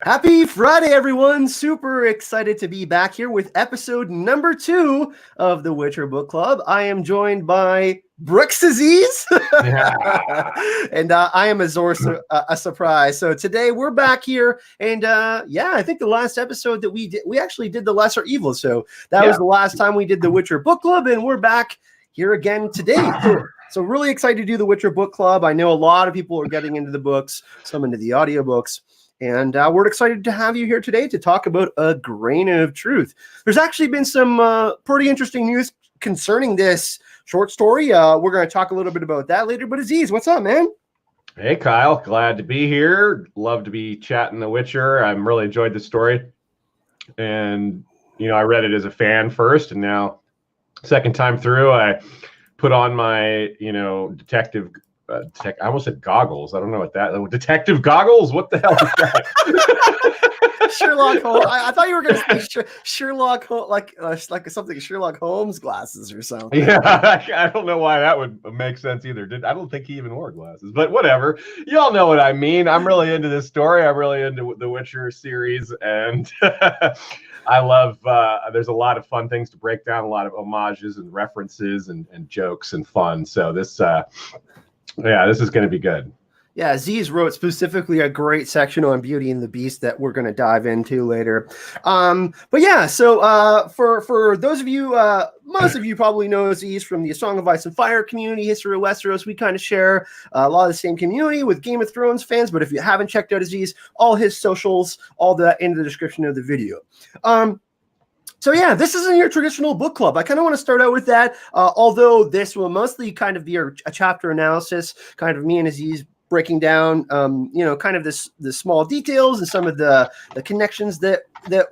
Happy Friday, everyone. Super excited to be back here with episode number 2 of the Witcher Book Club. I am joined by Brooks Aziz. And I am Azor, a surprise. So today we're back here. And I think the last episode that we actually did the Lesser Evil. So that was the last time we did the Witcher Book Club. And we're back here again today. So really excited to do the Witcher Book Club. I know a lot of people are getting into the books, some into the audiobooks. And we're excited to have you here today to talk about A Grain of Truth. There's actually been some pretty interesting news concerning this short story. We're going to talk a little bit about that later. But Aziz, what's up, man? Hey, Kyle. Glad to be here. Love to be chatting The Witcher. I've really enjoyed the story. And, I read it as a fan first. And now, second time through, I put on my, detective I almost said goggles. I don't know what that. Detective goggles? What the hell is that? Sherlock Holmes. I thought you were going to say Sherlock Holmes, like something Sherlock Holmes glasses or something. Yeah, I don't know why that would make sense either. I don't think he even wore glasses, but whatever. You all know what I mean. I'm really into this story. I'm really into the Witcher series, and I love. There's a lot of fun things to break down, a lot of homages and references and jokes and fun. So this. This is going to be good. Yeah, Aziz wrote specifically a great section on Beauty and the Beast that we're going to dive into later. So for those of you, most of you probably know Aziz from the Song of Ice and Fire community, History of Westeros. We kind of share a lot of the same community with Game of Thrones fans. But if you haven't checked out Aziz, all his socials, all that in the description of the video. This isn't your traditional book club. I kind of want to start out with that, although this will mostly kind of be a chapter analysis, kind of me and Aziz breaking down, kind of the small details and some of the connections that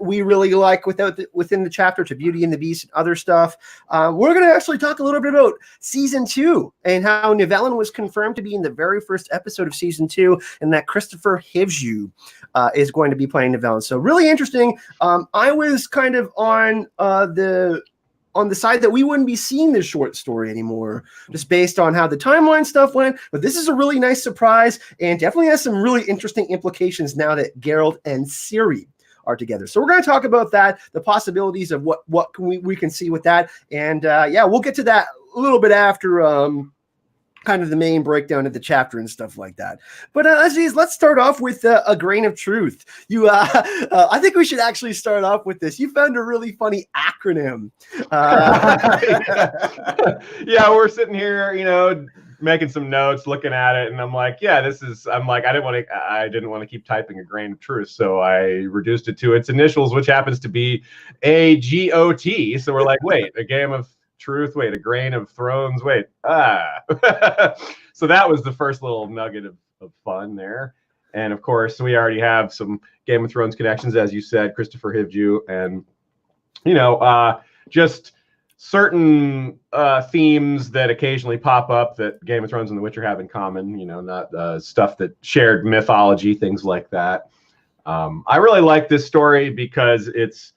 we really like within the chapter to Beauty and the Beast and other stuff. We're going to actually talk a little bit about season 2 and how Nivellen was confirmed to be in the very first episode of season 2, and that Kristofer Hivju is going to be playing Nivellen. So really interesting. I was kind of on the side that we wouldn't be seeing this short story anymore, just based on how the timeline stuff went. But this is a really nice surprise and definitely has some really interesting implications now that Geralt and Ciri are together. So we're going to talk about that, the possibilities of what we can see with that. And we'll get to that a little bit after kind of the main breakdown of the chapter and stuff like that. But Aziz, let's start off with A Grain of Truth. I think we should actually start off with this. You found a really funny acronym. We're sitting here, making some notes, looking at it, and I'm like, I didn't want to keep typing A Grain of Truth, so I reduced it to its initials, which happens to be AGOT. So we're like, wait, a game of truth, wait, a grain of thrones, wait, so that was the first little nugget of fun there. And of course, we already have some Game of Thrones connections, as you said, Kristofer Hivju, and just certain themes that occasionally pop up that Game of Thrones and The Witcher have in common, not stuff that shared mythology, things like that. I really like this story because it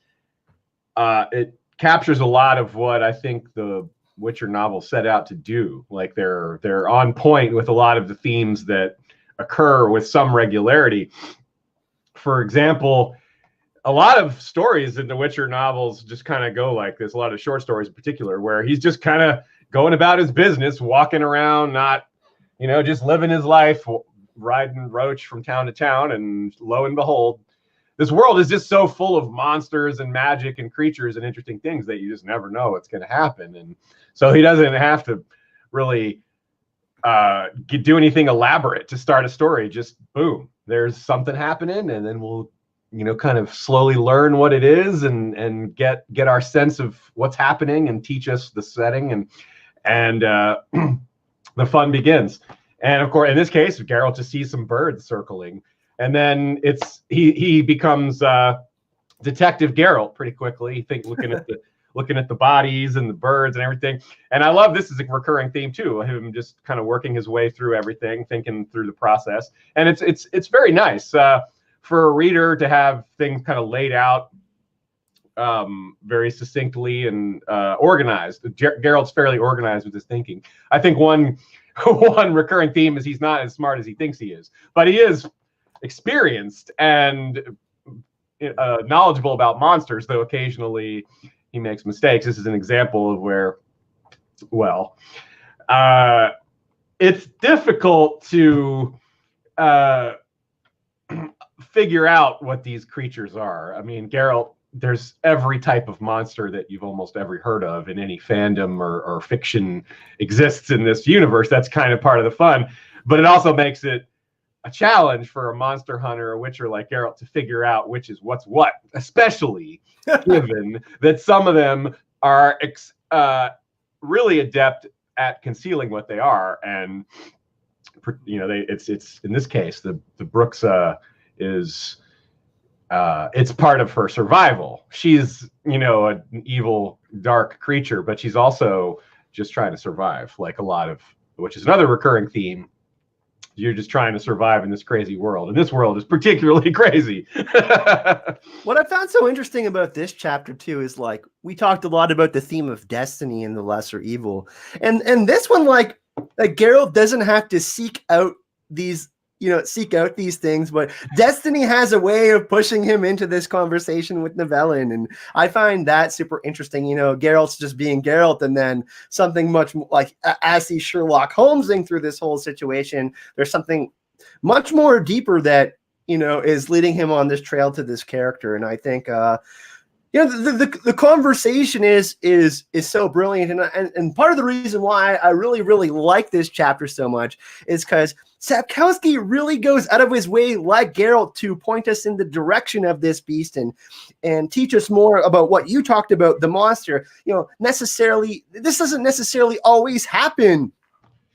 captures a lot of what I think the Witcher novel set out to do. Like they're on point with a lot of the themes that occur with some regularity. For example, a lot of stories in the Witcher novels just kind of go like this, a lot of short stories in particular, where he's just kind of going about his business, walking around, not, just living his life, riding roach from town to town, and lo and behold, this world is just so full of monsters and magic and creatures and interesting things that you just never know what's going to happen. And so he doesn't have to really do anything elaborate to start a story. Just boom, there's something happening, and then we'll, kind of slowly learn what it is and get our sense of what's happening and teach us the setting, and the fun begins. And of course, in this case, Geralt just sees some birds circling. And then he becomes Detective Geralt pretty quickly. Looking at the bodies and the birds and everything. And I love this is a recurring theme too. Him just kind of working his way through everything, thinking through the process. And it's very nice for a reader to have things kind of laid out very succinctly and organized. Geralt's fairly organized with his thinking. I think one recurring theme is he's not as smart as he thinks he is, but he is experienced and knowledgeable about monsters, though occasionally he makes mistakes. This is an example of where, well, it's difficult to figure out what these creatures are. I mean, Geralt, there's every type of monster that you've almost ever heard of in any fandom or fiction exists in this universe. That's kind of part of the fun, but it also makes it a challenge for a monster hunter or witcher like Geralt to figure out which is what's what, especially given that some of them are really adept at concealing what they are. And it's in this case the Bruxa is it's part of her survival. She's an evil dark creature, but she's also just trying to survive, like a lot of, which is another recurring theme. You're just trying to survive in this crazy world, and this world is particularly crazy. What I found so interesting about this chapter too is, like, we talked a lot about the theme of destiny and the lesser evil, and this one, like Geralt doesn't have to seek out these things, but destiny has a way of pushing him into this conversation with Nivellen, and I find that super interesting. Geralt's just being Geralt, and then something much more, like, as he's Sherlock Holmesing through this whole situation, there's something much more deeper that is leading him on this trail to this character. And I think the conversation is so brilliant, and part of the reason why I really like this chapter so much is because Sapkowski really goes out of his way, like Geralt, to point us in the direction of this beast and teach us more about what you talked about, the monster. This doesn't necessarily always happen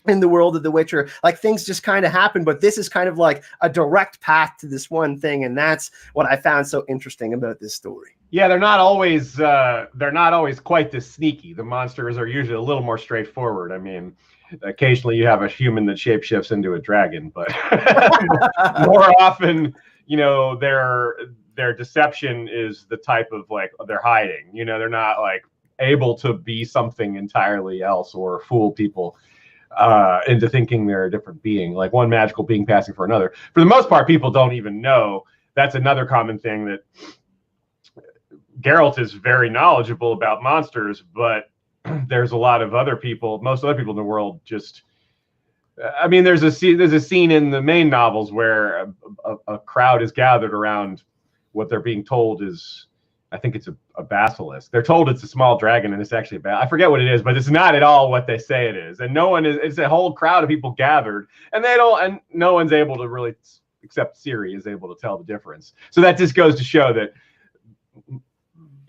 in the world of The Witcher. Like, things just kind of happen, but this is kind of like a direct path to this one thing, and that's what I found so interesting about this story. Yeah, they're not always quite this sneaky. The monsters are usually a little more straightforward. I mean, occasionally you have a human that shapeshifts into a dragon, but more often, their deception is the type of, like, they're hiding. They're not like able to be something entirely else or fool people into thinking they're a different being, like one magical being passing for another. For the most part, people don't even know. That's another common thing, that Geralt is very knowledgeable about monsters, but there's a lot of other people, most other people in the world just, I mean, there's a scene in the main novels where a crowd is gathered around what they're being told is, I think it's a basilisk. They're told it's a small dragon, and it's actually I forget what it is, but it's not at all what they say it is. And it's a whole crowd of people gathered, and no one's able to really, except Ciri, is able to tell the difference. So that just goes to show that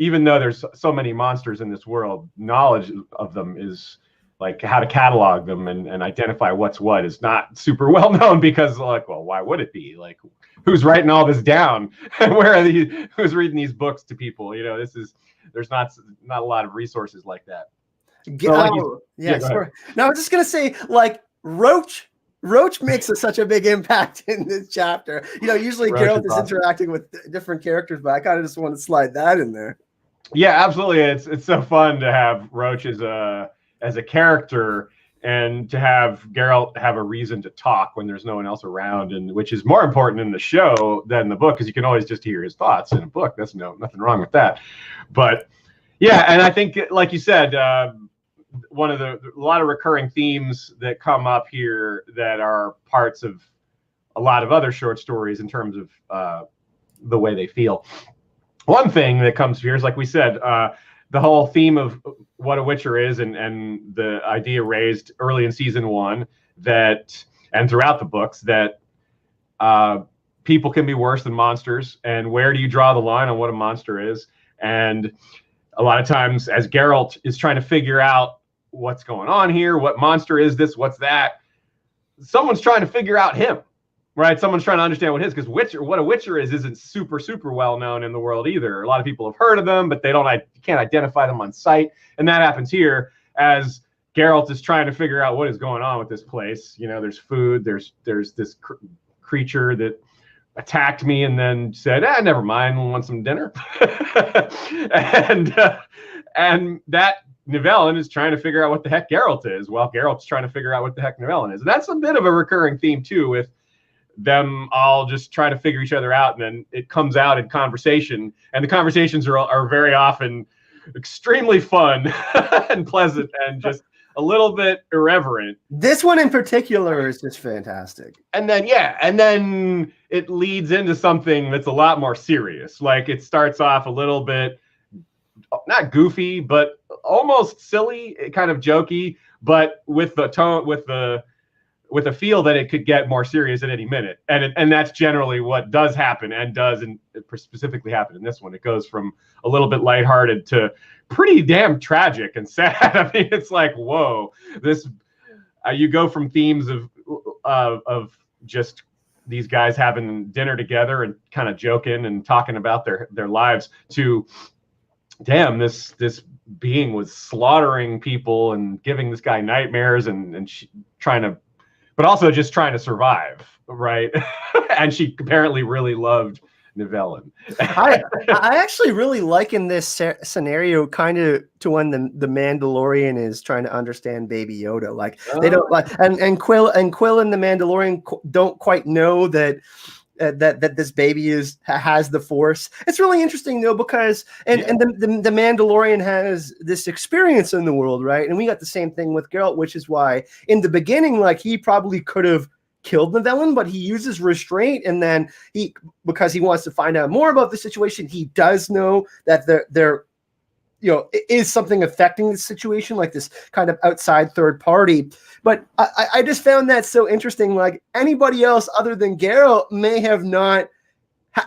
even though there's so many monsters in this world, knowledge of them is, like, how to catalog them and identify what's what is not super well known, because, like, well, why would it be? Like, who's writing all this down? Who's reading these books to people? There's not a lot of resources like that. So, sorry. No, I was just gonna say, like, Roach makes such a big impact in this chapter. Usually Geralt is interacting with different characters, but I kind of just want to slide that in there. Yeah, absolutely. It's so fun to have Roach as a character, and to have Geralt have a reason to talk when there's no one else around, and which is more important in the show than the book, because you can always just hear his thoughts in a book. That's nothing wrong with that. But yeah, and I think, like you said, one of a lot of recurring themes that come up here that are parts of a lot of other short stories in terms of the way they feel. One thing that comes here is, like we said, the whole theme of what a Witcher is, and the idea raised early in season 1 that, and throughout the books, that people can be worse than monsters, and where do you draw the line on what a monster is? And a lot of times, as Geralt is trying to figure out what's going on here, what monster is this, what's that, someone's trying to figure out him. Right, someone's trying to understand what it is, because what a Witcher isn't super well known in the world either. A lot of people have heard of them, but they can't identify them on sight, and that happens here as Geralt is trying to figure out what is going on with this place. There's food, there's this creature that attacked me and then said, never mind, we'll want some dinner, and that Nivellen is trying to figure out what the heck Geralt is, while Geralt's trying to figure out what the heck Nivellen is. And that's a bit of a recurring theme too, with them all just try to figure each other out, and then it comes out in conversation, and the conversations are very often extremely fun and pleasant and just a little bit irreverent. This one in particular is just fantastic. And then it leads into something that's a lot more serious. Like, it starts off a little bit not goofy, but almost silly, kind of jokey, but with the tone, with a feel that it could get more serious at any minute. And that's generally what does happen, and does and specifically happen in this one. It goes from a little bit lighthearted to pretty damn tragic and sad. I mean, it's like, whoa, this you go from themes of just these guys having dinner together and kind of joking and talking about their lives to, damn, this being was slaughtering people and giving this guy nightmares and trying to, but also just trying to survive, right? And she apparently really loved Nivellen. I actually really liken this scenario kind of to when the Mandalorian is trying to understand Baby Yoda. Like, they don't like, and Quill and the Mandalorian don't quite know that this baby has the Force. It's really interesting though, because the Mandalorian has this experience in the world, right? And we got the same thing with Geralt, which is why in the beginning, like, he probably could have killed Nivellen, but he uses restraint, and then because he wants to find out more about the situation, he does know that there is something affecting the situation, like this kind of outside third party. But I just found that so interesting. Like, anybody else other than Geralt may have not,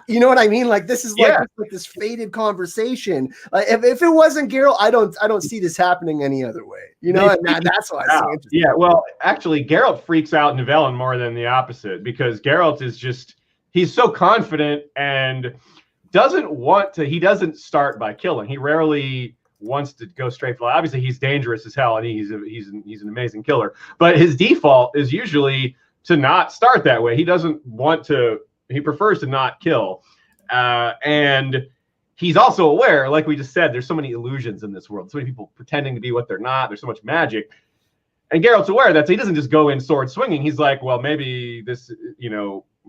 you know what I mean? Like, this is like this fated conversation. Like, if it wasn't Geralt, I don't see this happening any other way. You know, and that's why it's so interesting. Yeah, well, actually, Geralt freaks out Nivellen more than the opposite, because Geralt is just, he's so confident and he doesn't start by killing. He rarely wants to go straight for, obviously he's dangerous as hell and he's an amazing killer, but his default is usually to not start that way. He doesn't want to, he prefers to not kill. And he's also aware, like we just said, there's so many illusions in this world, so many people pretending to be what they're not, there's so much magic. And Geralt's aware that, so he doesn't just go in sword swinging. He's like, well, maybe this,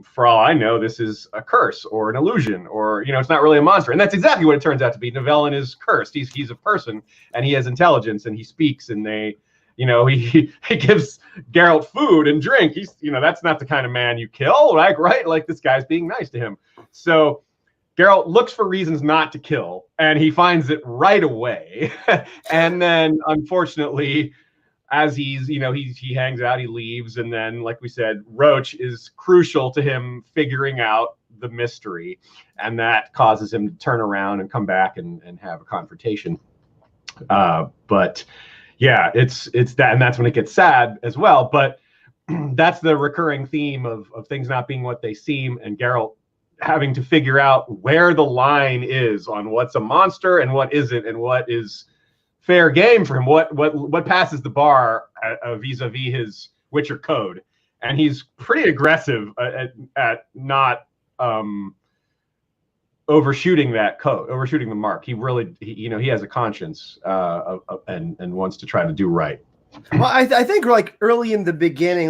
for all I know, this is a curse or an illusion, or, it's not really a monster. And that's exactly what it turns out to be. Nivellen is cursed. He's a person, and he has intelligence, and he speaks, and he gives Geralt food and drink. He's, that's not the kind of man you kill, right? Like, this guy's being nice to him. So Geralt looks for reasons not to kill, and he finds it right away. And then, unfortunately, as he hangs out, he leaves, and then, like we said, Roach is crucial to him figuring out the mystery, and that causes him to turn around and come back and have a confrontation. But yeah, it's that, and that's when it gets sad as well. But that's the recurring theme of things not being what they seem, and Geralt having to figure out where the line is on what's a monster and what isn't, and what is fair game for him, what passes the bar vis-a-vis his Witcher code. And he's pretty aggressive at not overshooting that code, overshooting the mark. He really, he has a conscience and wants to try to do right. Well, I think like early in the beginning,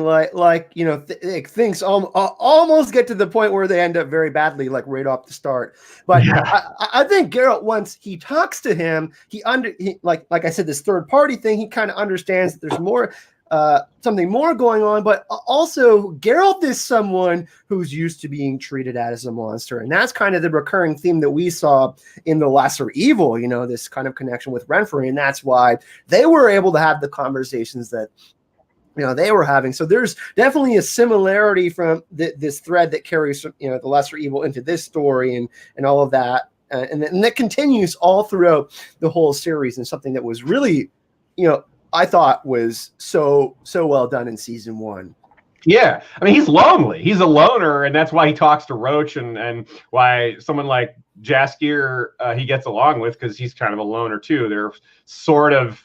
things almost get to the point where they end up very badly, like right off the start. But yeah. I think Geralt, once he talks to him, like I said, this third party thing, he kind of understands that there's more, something more going on. But also, Geralt is someone who's used to being treated as a monster, and that's kind of the recurring theme that we saw in The Lesser Evil. This kind of connection with Renfrew, and that's why they were able to have the conversations that they were having. So there's definitely a similarity from this thread that carries The Lesser Evil into this story and all of that, and that continues all throughout the whole series, and something that was really I thought was so well done in season 1. Yeah, I mean, he's lonely. He's a loner, and that's why he talks to Roach, and why someone like Jaskier he gets along with, because he's kind of a loner too. They're sort of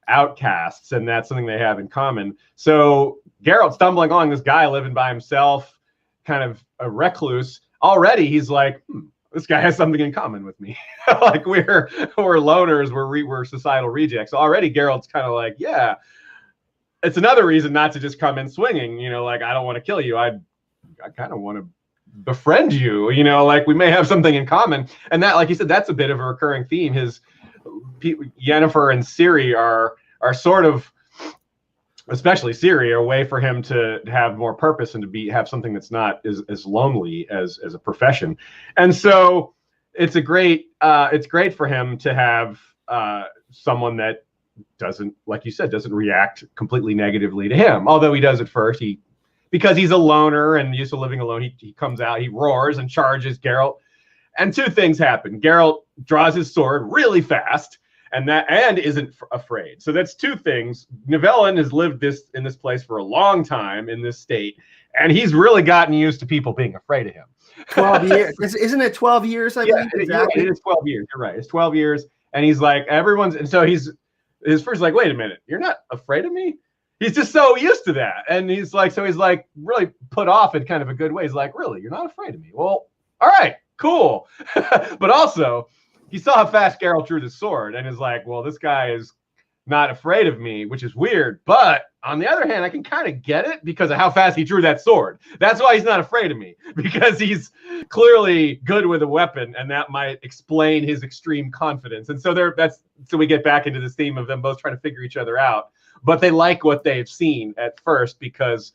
outcasts, and that's something they have in common. So Geralt stumbling along, this guy living by himself, kind of a recluse. Already, he's like, this guy has something in common with me. Like, we're loners, we're societal rejects. So already Geralt's kind of like, yeah, it's another reason not to just come in swinging. Like, I don't want to kill you. I'd I kind of want to befriend you, like we may have something in common. And that, like you said, that's a bit of a recurring theme. Yennefer and Ciri are sort of, especially Ciri, a way for him to have more purpose and to have something that's not as lonely as a profession. And so it's great for him to have someone that doesn't, like you said, doesn't react completely negatively to him. Although he does at first, because he's a loner and used to living alone, he comes out, he roars and charges Geralt. And two things happen. Geralt draws his sword really fast and isn't afraid. So that's two things. Nivellen has lived in this place for a long time in this state, and he's really gotten used to people being afraid of him. 12 years. Isn't it 12 years? I believe? Exactly. It is 12 years. You're right. It's 12 years. And he's like, and so his first like, wait a minute, you're not afraid of me? He's just so used to that. And he's like really put off in kind of a good way. He's like, really, you're not afraid of me? Well, all right, cool. But also, he saw how fast Geralt drew the sword and is like, well, this guy is not afraid of me, which is weird. But on the other hand, I can kind of get it because of how fast he drew that sword. That's why he's not afraid of me, because he's clearly good with a weapon, and that might explain his extreme confidence. And so so we get back into this theme of them both trying to figure each other out. But they like what they've seen at first because,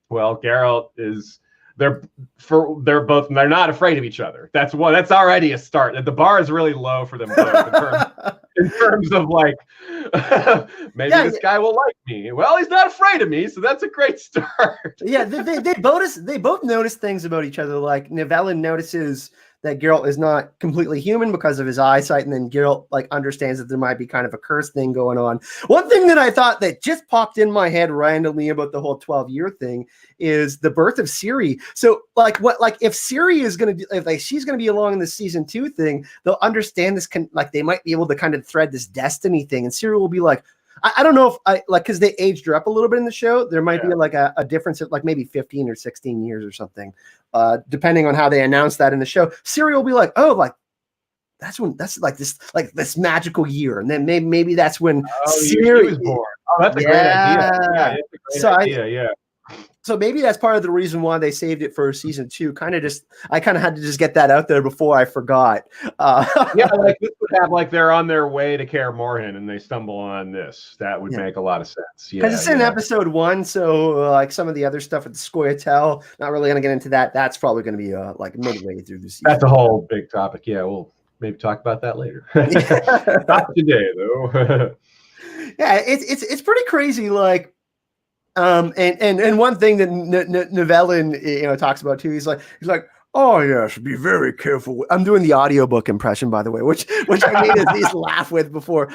well, Geralt is... They're not afraid of each other. That's already a start. The bar is really low for them both in terms of like, maybe this guy will like me. Well, he's not afraid of me, so that's a great start. Yeah, they both notice things about each other. Like Nivellen notices that Geralt is not completely human because of his eyesight, and then Geralt like understands that there might be kind of a curse thing going on. One thing that I thought that just popped in my head randomly about the whole 12-year thing is the birth of Ciri. So if Ciri is going to she's going to be along in the season 2 thing, they'll understand this they might be able to kind of thread this destiny thing, and Ciri will be like, I don't know if because they aged her up a little bit in the show. There might be like a difference of like maybe 15 or 16 years or something, depending on how they announce that in the show. Ciri will be like, oh, like that's this magical year, and then maybe that's when Ciri was born. Oh, that's a great idea. Yeah, it's a great idea. Yeah. So maybe that's part of the reason why they saved it for season 2. I kind of had to just get that out there before I forgot. Yeah, like this would have like they're on their way to Kaer Morhen and they stumble on this. That would make a lot of sense. Yeah, because it's in episode 1, so like some of the other stuff with the Scoia'tael, not really going to get into that. That's probably going to be like midway through the season. That's a whole big topic. Yeah, we'll maybe talk about that later. Not today, though. Yeah, it's pretty crazy. Like. And one thing that Nivellen talks about too, he's like, oh yes, be very careful. I'm doing the audiobook impression, by the way, which I made Aziz laugh with before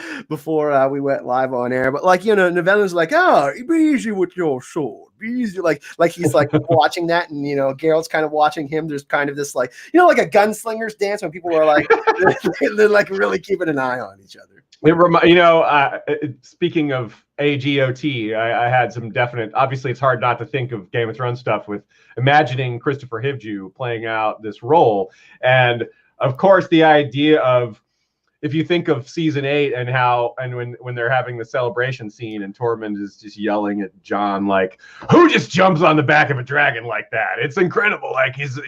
we went live on air. But like Nivellen's like, oh, be easy with your sword, be easy, like he's like watching that, and Geralt's kind of watching him. There's kind of this like like a gunslinger's dance when people are like they're like really keeping an eye on each other. Speaking of AGOT, I had some definite. Obviously, it's hard not to think of Game of Thrones stuff with imagining Kristofer Hivju playing out this role, and of course, the idea of if you think of season 8 and when they're having the celebration scene and Tormund is just yelling at Jon like, "Who just jumps on the back of a dragon like that? It's incredible! Like he's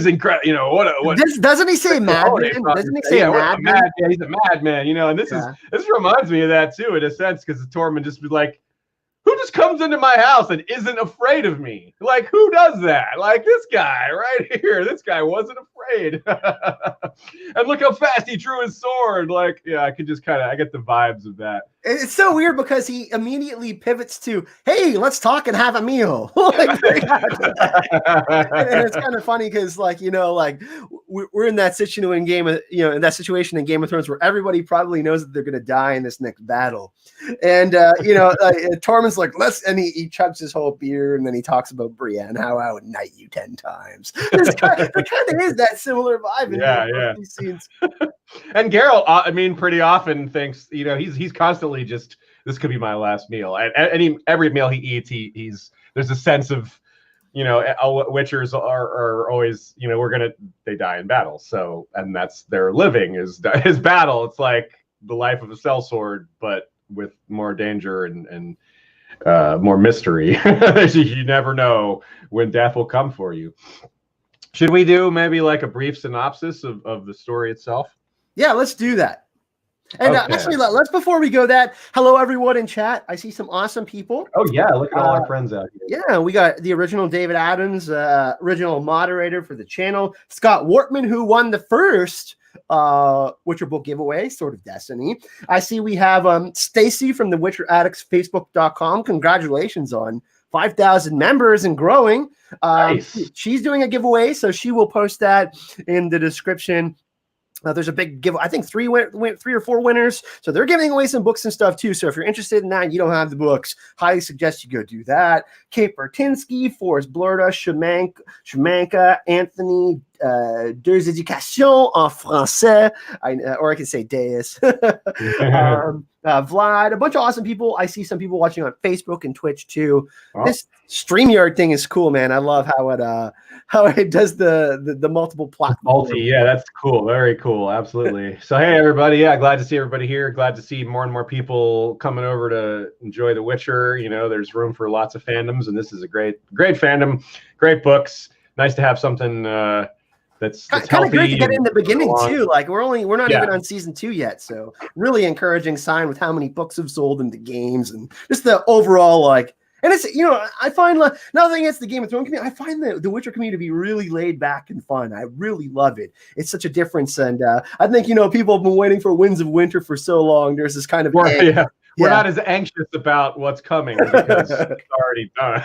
incredible. What doesn't he say madman? Doesn't he say madman? Yeah, he's a madman. And this reminds me of that too, in a sense, because Tormund just be like, who just comes into my house and isn't afraid of me? Like, who does that? Like this guy right here. This guy wasn't afraid. And look how fast he drew his sword. Like, yeah, I could just I get the vibes of that. It's so weird because he immediately pivots to, hey, let's talk and have a meal. And it's kind of funny because, like, we're in that situation in Game of Thrones where everybody probably knows that they're going to die in this next battle. And, Tormund's like, and he chugs his whole beer, and then he talks about Brienne, how I would knight you 10 times. There kind of is that similar vibe in these scenes. And Geralt, pretty often thinks, he's constantly just, this could be my last meal. And every meal he eats, there's a sense of, Witchers are always, they die in battle. So, and that's their living is battle. It's like the life of a sellsword, but with more danger and more mystery. You never know when death will come for you. Should we do maybe like a brief synopsis of the story itself? Yeah, let's do that. And Okay. actually, let's, before we go that, hello everyone in chat. I see some awesome people. Oh yeah, look at all our friends out here. Yeah, we got the original David Adams, original moderator for the channel, Scott Wortman, who won the first Witcher book giveaway, Sword of Destiny. I see we have Stacy from the Witcher Addicts Facebook.com. Congratulations on 5,000 members and growing. Nice. She's doing a giveaway, so she will post that in the description. There's a big give. I think three or four winners. So they're giving away some books and stuff too. So if you're interested in that and you don't have the books, highly suggest you go do that. Kate Bertinsky, Forrest Blurda, Shamanka, Anthony, Deux Éducations en français, or I can say Deus. Vlad, a bunch of awesome people. I see some people watching on Facebook and Twitch too. Oh. This StreamYard thing is cool, man. I love how it does the multiple platforms. Yeah, that's cool. Very cool. Absolutely. So hey everybody, yeah, glad to see everybody here. Glad to see more and more people coming over to enjoy The Witcher. You know, there's room for lots of fandoms, and this is a great fandom, great books. Nice to have something that's kind healthy. Of great to get in the beginning too. Like we're not even on season 2 yet, so really encouraging sign with how many books have sold into games and just the overall like. And it's, you know, I find nothing against the Game of Thrones community. I find the Witcher community to be really laid back and fun. I really love it. It's such a difference, and I think, you know, people have been waiting for Winds of Winter for so long. There's this kind of we're not as anxious about what's coming because it's already done.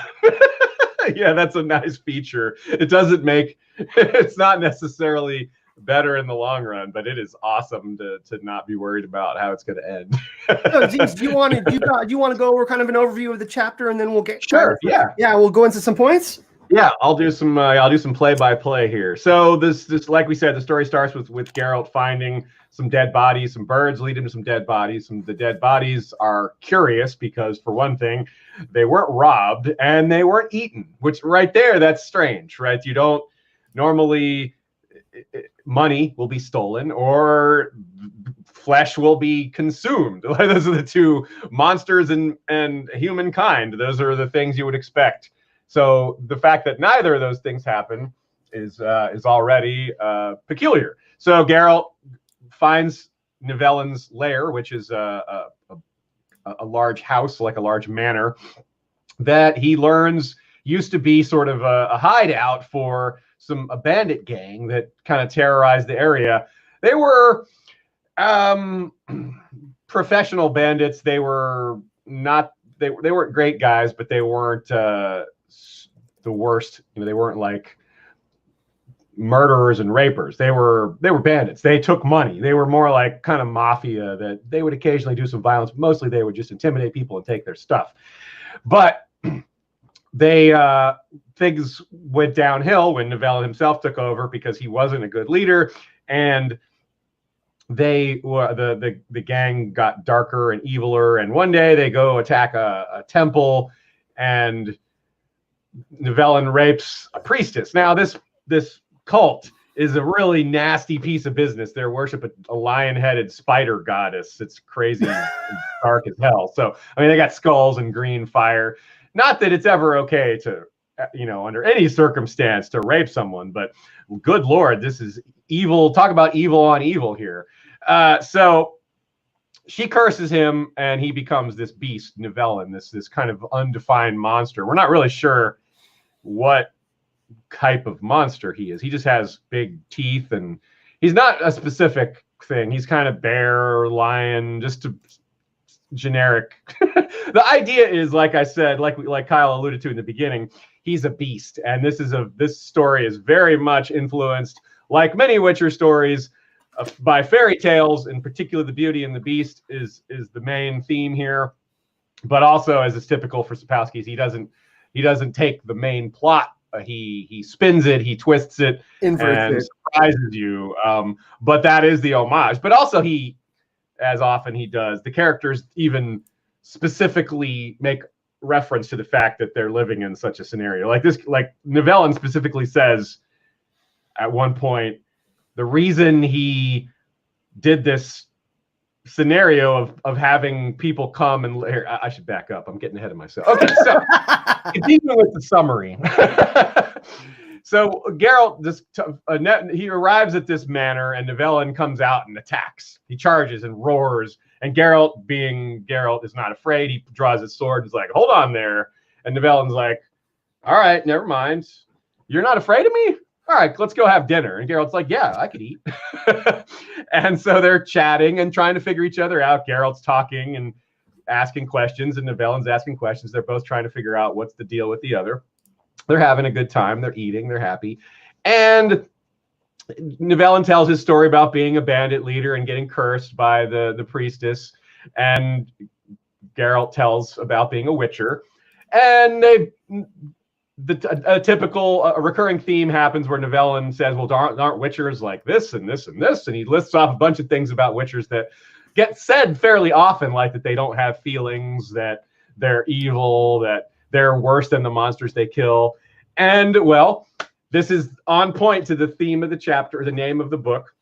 Yeah, that's a nice feature. It doesn't make it's not necessarily better in the long run, but it is awesome to not be worried about how it's going to end. So, Aziz, do you want to go over kind of an overview of the chapter, and then we'll get we'll go into some points. Yeah, I'll do some play-by-play here. So this like we said, the story starts with Geralt finding some dead bodies. Some birds lead him to some dead bodies. The dead bodies are curious because, for one thing, they weren't robbed and they weren't eaten, which right there, that's strange, right? You don't normally, money will be stolen or flesh will be consumed. Those are the two, monsters and humankind. Those are the things you would expect. So the fact that neither of those things happen is already peculiar. So Geralt finds Nivellen's lair, which is a large house, like a large manor, that he learns used to be sort of a hideout for a bandit gang that kind of terrorized the area. They were professional bandits. They were not. They weren't great guys, but they weren't the worst. You know, they weren't like murderers and rapers. They were bandits. They took money. They were more like kind of mafia that they would occasionally do some violence. Mostly they would just intimidate people and take their stuff. But things went downhill when Nivellen himself took over because he wasn't a good leader, and the gang got darker and eviler. And one day they go attack a temple, and Nivellen rapes a priestess. Now this cult is a really nasty piece of business. They worship a lion-headed spider goddess. It's crazy and dark as hell. So I mean, they got skulls and green fire. Not that it's ever okay to, you know, under any circumstance to rape someone, but good Lord, this is evil. Talk about evil on evil here. So she curses him, and he becomes this beast, Nivellen, this kind of undefined monster. We're not really sure what type of monster he is. He just has big teeth, and he's not a specific thing. He's kind of bear, lion, just a generic. The idea is, like I said, like Kyle alluded to in the beginning, he's a beast, and this story is very much influenced, like many Witcher stories, by fairy tales. In particular, the Beauty and the Beast is the main theme here. But also, as is typical for Sapkowski's, he doesn't take the main plot. He spins it, he twists it, and surprises you. But that is the homage. But also, he, as often he does, the characters even specifically make reference to the fact that they're living in such a scenario. Like Nivellen specifically says at one point, the reason he did this scenario of having people come and here, I should back up. I'm getting ahead of myself. Okay, so continuing with the summary. So Geralt, he arrives at this manor, and Nivellen comes out and attacks. He charges and roars, and Geralt, being Geralt, is not afraid. He draws his sword and is like, "Hold on there." And Nivellen's like, "All right, never mind. You're not afraid of me? All right, let's go have dinner." And Geralt's like, "Yeah, I could eat." And so they're chatting and trying to figure each other out. Geralt's talking and asking questions, and Nivellen's asking questions. They're both trying to figure out what's the deal with the other. They're having a good time. They're eating. They're happy. And Nivellen tells his story about being a bandit leader and getting cursed by the priestess. And Geralt tells about being a witcher. And a typical recurring theme happens where Nivellen says, "Well, aren't witchers like this and this and this?" And he lists off a bunch of things about witchers that get said fairly often, like that they don't have feelings, that they're evil, that they're worse than the monsters they kill. And, well, this is on point to the theme of the chapter, the name of the book,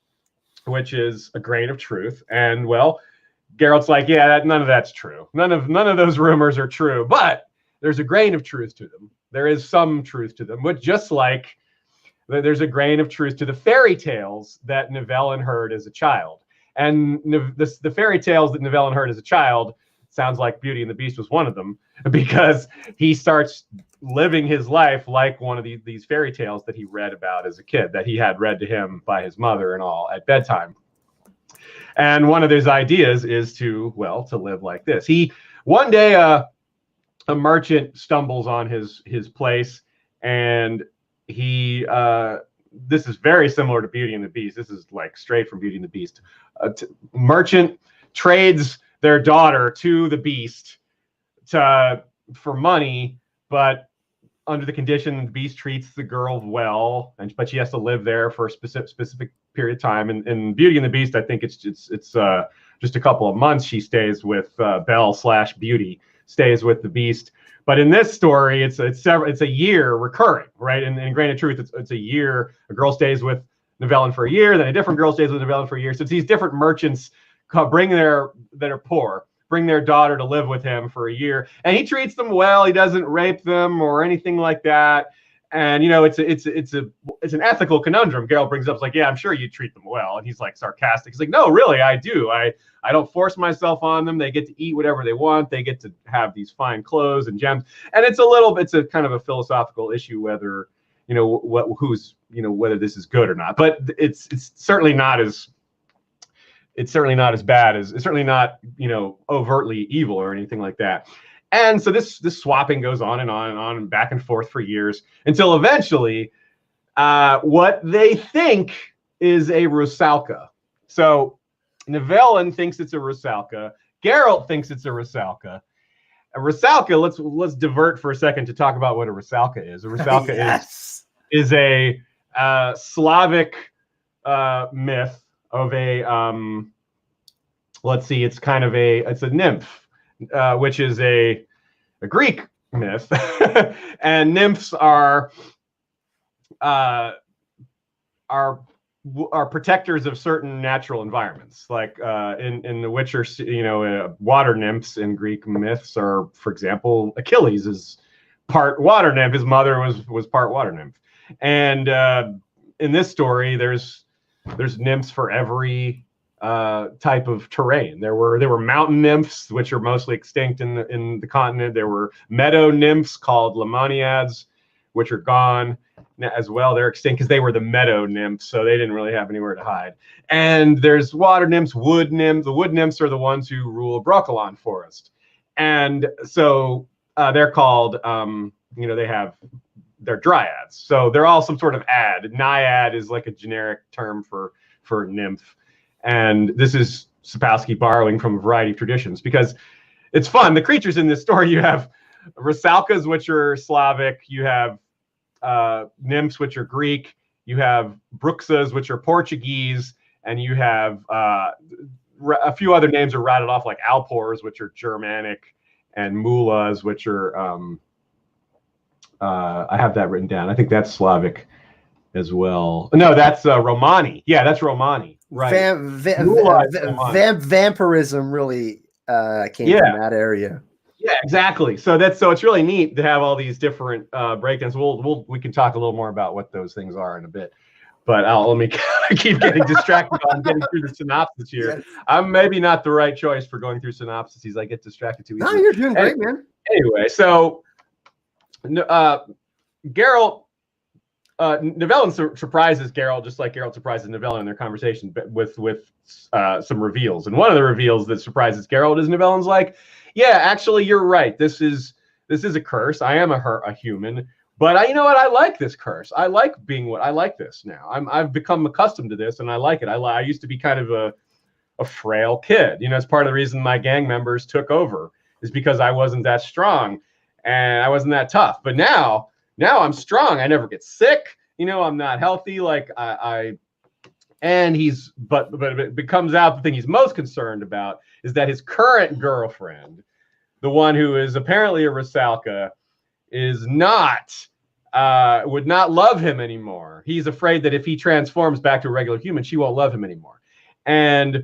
which is A Grain of Truth. And, well, Geralt's like, "Yeah, none of that's true. None of those rumors are true. But there's a grain of truth to them. There is some truth to them." But just like there's a grain of truth to the fairy tales that Nivellen heard as a child. And the fairy tales that Nivellen heard as a child sounds like Beauty and the Beast was one of them, because he starts living his life like one of these fairy tales that he read about as a kid, that he had read to him by his mother and all at bedtime. And one of his ideas is to live like this. One day a merchant stumbles on his place, and this is very similar to Beauty and the Beast. This is like straight from Beauty and the Beast. Merchant trades their daughter to the beast for money, but under the condition the beast treats the girl well, but she has to live there for a specific period of time. And in Beauty and the Beast, I think it's just a couple of months she stays with Belle/Beauty stays with the beast. But in this story, it's a year recurring, right? And in Grain of Truth, it's a year. A girl stays with Nivellen for a year, then a different girl stays with Nivellen for a year. So it's these different merchants that are poor bring their daughter to live with him for a year, and he treats them well. He doesn't rape them or anything like that. And it's an ethical conundrum. Geralt brings up, it's like, "Yeah, I'm sure you treat them well," and he's like sarcastic. He's like, "No, really, I do. I don't force myself on them. They get to eat whatever they want. They get to have these fine clothes and gems." And it's a kind of a philosophical issue whether whether this is good or not. But it's certainly not as bad as, it's certainly not overtly evil or anything like that. And so this swapping goes on and on and on and back and forth for years, until eventually what they think is a Rusalka. So Nivellen thinks it's a Rusalka. Geralt thinks it's a Rusalka. A Rusalka, let's divert for a second to talk about what a Rusalka is. A Rusalka Yes. is a Slavic myth of a let's see, it's a nymph, which is a Greek myth. And nymphs are protectors of certain natural environments, like in The Witcher. Water nymphs in Greek myths are, for example, Achilles is part water nymph. His mother was part water nymph. And in this story, there's nymphs for every type of terrain. There were mountain nymphs, which are mostly extinct in the continent. There were meadow nymphs called lemoniads, which are gone as well. They're extinct because they were the meadow nymphs, so they didn't really have anywhere to hide. And there's water nymphs, wood nymphs. The wood nymphs are the ones who rule Brokilon forest. And so they're called, they're dryads. So they're all some sort of ad. Naiad is like a generic term for nymph. And this is Sapkowski borrowing from a variety of traditions because it's fun. The creatures in this story, you have Rusalkas, which are Slavic. You have nymphs, which are Greek. You have Bruxas, which are Portuguese. And you have a few other names are rattled off, like Alpors, which are Germanic, and Mulas, which are, I have that written down. I think that's Slavic as well. No, that's Romani. Yeah, that's Romani. Right. Vampirism really came Yeah. from that area. Yeah, exactly. So it's really neat to have all these different breakdowns. We can talk a little more about what those things are in a bit. But let me keep getting distracted on getting through the synopsis here. Yes. I'm maybe not the right choice for going through synopses. I get distracted too easily. No, you're doing great, man. Anyway, so Geralt, Nivellen surprises Geralt just like Geralt surprises Nivellen in their conversation with some reveals. And one of the reveals that surprises Geralt is Nivellen's like, yeah, actually, you're right. This is a curse. I am a human. But you know what? I like this curse. I like I like this now. I've become accustomed to this, and I like it. I used to be kind of a frail kid. You know, it's part of the reason my gang members took over is because I wasn't that strong and I wasn't that tough. But now I'm strong. I never get sick. You know, I'm not healthy. Like and but it comes out the thing he's most concerned about is that his current girlfriend, the one who is apparently a Rusalka, is not would not love him anymore. He's afraid that if he transforms back to a regular human, she won't love him anymore. And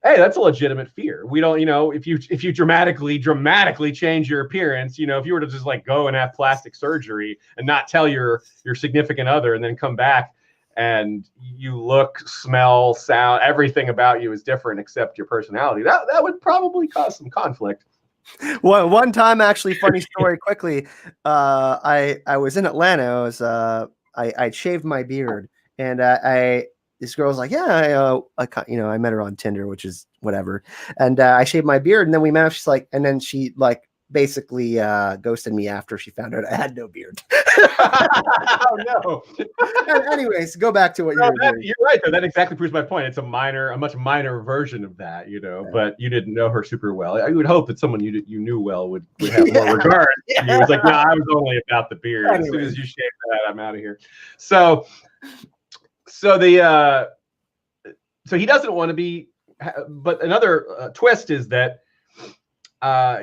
hey, that's a legitimate fear. We don't, you know, if you dramatically change your appearance, you know, if you were to just like go and have plastic surgery and not tell your significant other and then come back and you look, smell, sound, everything about you is different except your personality, that would probably cause some conflict. One time, actually, funny story quickly. I was in Atlanta. I shaved my beard, and this girl was like, yeah, I met her on Tinder, which is whatever. And I shaved my beard, and then we met. She's like, and then she like basically ghosted me after she found out I had no beard. Oh no. Anyways, go back to what you were doing. You're right, though. That exactly proves my point. It's a much minor version of that, you know. Yeah. But you didn't know her super well. I would hope that someone you knew well would have more regard. Yeah. You was like, no, I was only about the beard. Anyways. As soon as you shave that, I'm out of here. So he doesn't want to be. But another twist is that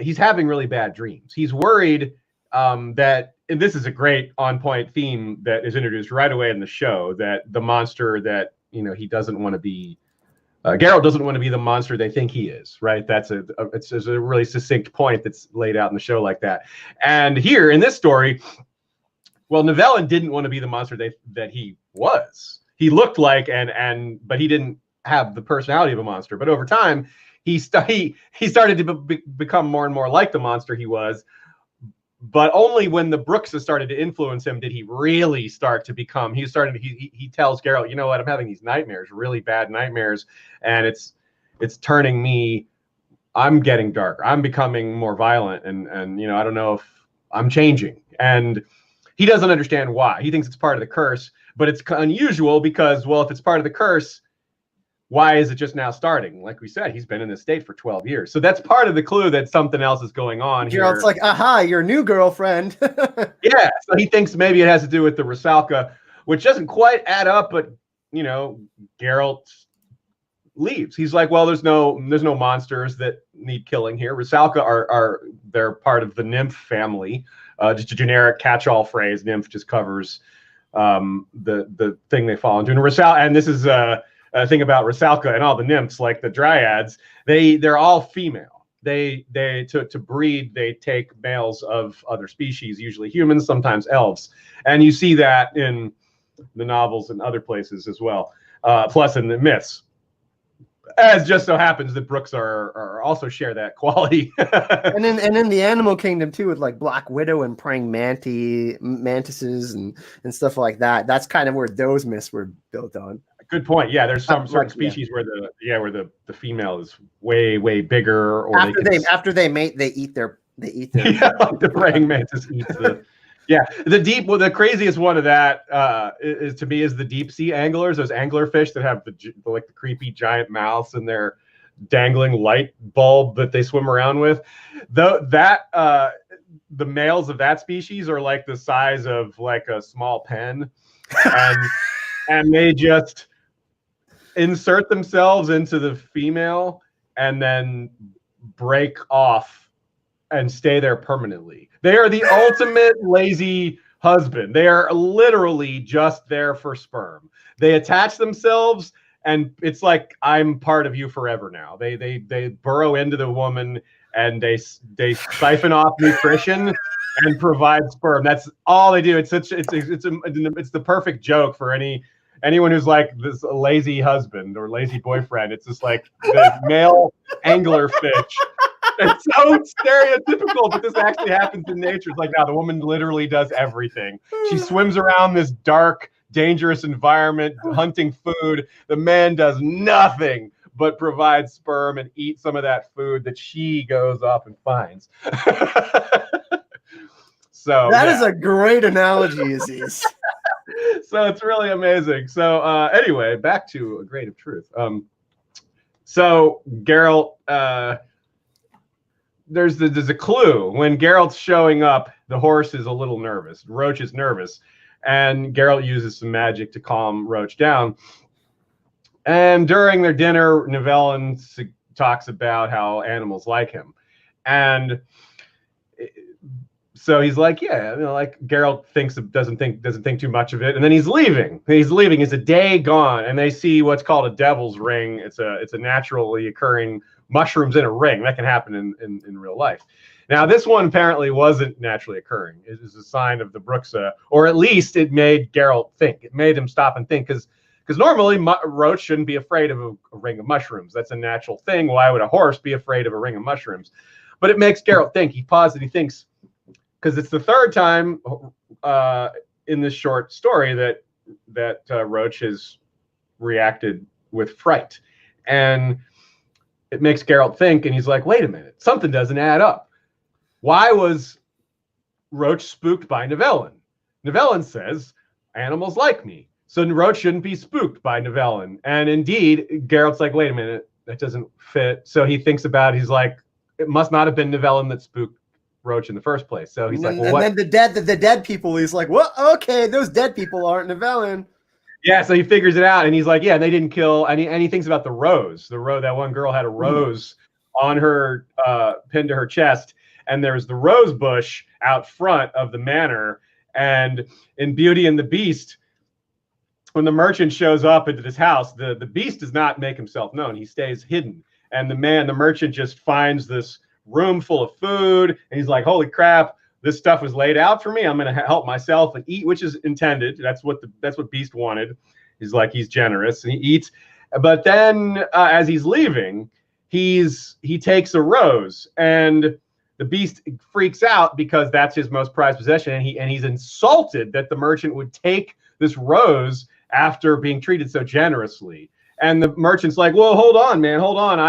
he's having really bad dreams. He's worried that, and this is a great on-point theme that is introduced right away in the show, that the monster that, you know, he doesn't want to be, Geralt doesn't want to be the monster they think he is, right? It's a really succinct point that's laid out in the show like that. And here in this story, well, Nivellen didn't want to be the monster that he was. He looked like, but he didn't have the personality of a monster. But over time, he started to become more and more like the monster he was. But only when the Brookses started to influence him did he really start to become. He tells Geralt, you know what? I'm having these nightmares, really bad nightmares, and it's turning me. I'm getting darker. I'm becoming more violent, and you know, I don't know if I'm changing. And he doesn't understand why. He thinks it's part of the curse, but it's unusual because, well, if it's part of the curse, why is it just now starting? Like we said, he's been in this state for 12 years. So that's part of the clue that something else is going on here. Geralt's like, aha, your new girlfriend. Yeah, so he thinks maybe it has to do with the Rusalka, which doesn't quite add up, but, you know, Geralt leaves. He's like, well, there's no monsters that need killing here. Rusalka they're part of the nymph family. Just a generic catch-all phrase. Nymph just covers the thing they fall into. And this is a thing about Rusalka and all the nymphs, like the dryads, they're all female. They to breed, they take males of other species, usually humans, sometimes elves, and you see that in the novels and other places as well. Plus in the myths, as just so happens that Brooks are also share that quality. and in the animal kingdom too, with like Black Widow and praying mantises and stuff like that. That's kind of where those myths were built on. Good point. Yeah, there's some certain species where the female is way bigger. Or after they mate, they eat their yeah, like the praying mantis eats the. Yeah, the craziest one of that is to me is the deep sea anglers, those anglerfish that have the creepy giant mouths and their dangling light bulb that they swim around with. The males of that species are like the size of like a small pen, and they just insert themselves into the female and then break off and stay there permanently. They are the ultimate lazy husband. They are literally just there for sperm. They attach themselves and it's like, I'm part of you forever now. They burrow into the woman and they siphon off nutrition and provide sperm. That's all they do. It's the perfect joke for anyone who's like this lazy husband or lazy boyfriend. It's just like the male anglerfish. It's so stereotypical, but this actually happens in nature. It's like, now the woman literally does everything. She swims around this dark, dangerous environment, hunting food. The man does nothing but provide sperm and eat some of that food that she goes off and finds. So that is a great analogy, Aziz. So it's really amazing. So anyway, back to A Grade of Truth. So Geralt, there's a clue. When Geralt's showing up, the horse is a little nervous. Roach is nervous. And Geralt uses some magic to calm Roach down. And during their dinner, Nivellen talks about how animals like him. And so he's like, yeah, like Geralt doesn't think too much of it. And then he's leaving. It's a day gone. And they see what's called a devil's ring. It's a naturally occurring mushrooms in a ring. That can happen in real life. Now, this one apparently wasn't naturally occurring. It is a sign of the Bruxa, or at least it made Geralt think. It made him stop and think, because normally Roach shouldn't be afraid of a ring of mushrooms. That's a natural thing. Why would a horse be afraid of a ring of mushrooms? But it makes Geralt think. He pauses and he thinks, because it's the third time in this short story that Roach has reacted with fright. And it makes Geralt think, and he's like, wait a minute, something doesn't add up. Why was Roach spooked by Nivellen? Nivellen says, animals like me. So Roach shouldn't be spooked by Nivellen. And indeed, Geralt's like, wait a minute, that doesn't fit. So he thinks about it. He's like, it must not have been Nivellen that spooked Roach in the first place. So he's like, well, what? And then the dead people, he's like, well, okay, those dead people aren't Nivellen. Yeah, so he figures it out, and he's like, yeah, they didn't kill, and he thinks about the rose. That one girl had a rose on her, pinned to her chest, and there's the rose bush out front of the manor. And in Beauty and the Beast, when the merchant shows up into this house, the beast does not make himself known. He stays hidden. And the merchant just finds this room full of food, and he's like, holy crap, this stuff was laid out for me. I'm going to help myself and eat, which is intended. That's what Beast wanted. He's like, he's generous and he eats. But then as he's leaving, he takes a rose, and the Beast freaks out because that's his most prized possession. And he's insulted that the merchant would take this rose after being treated so generously. And the merchant's like, well, hold on, man, hold on.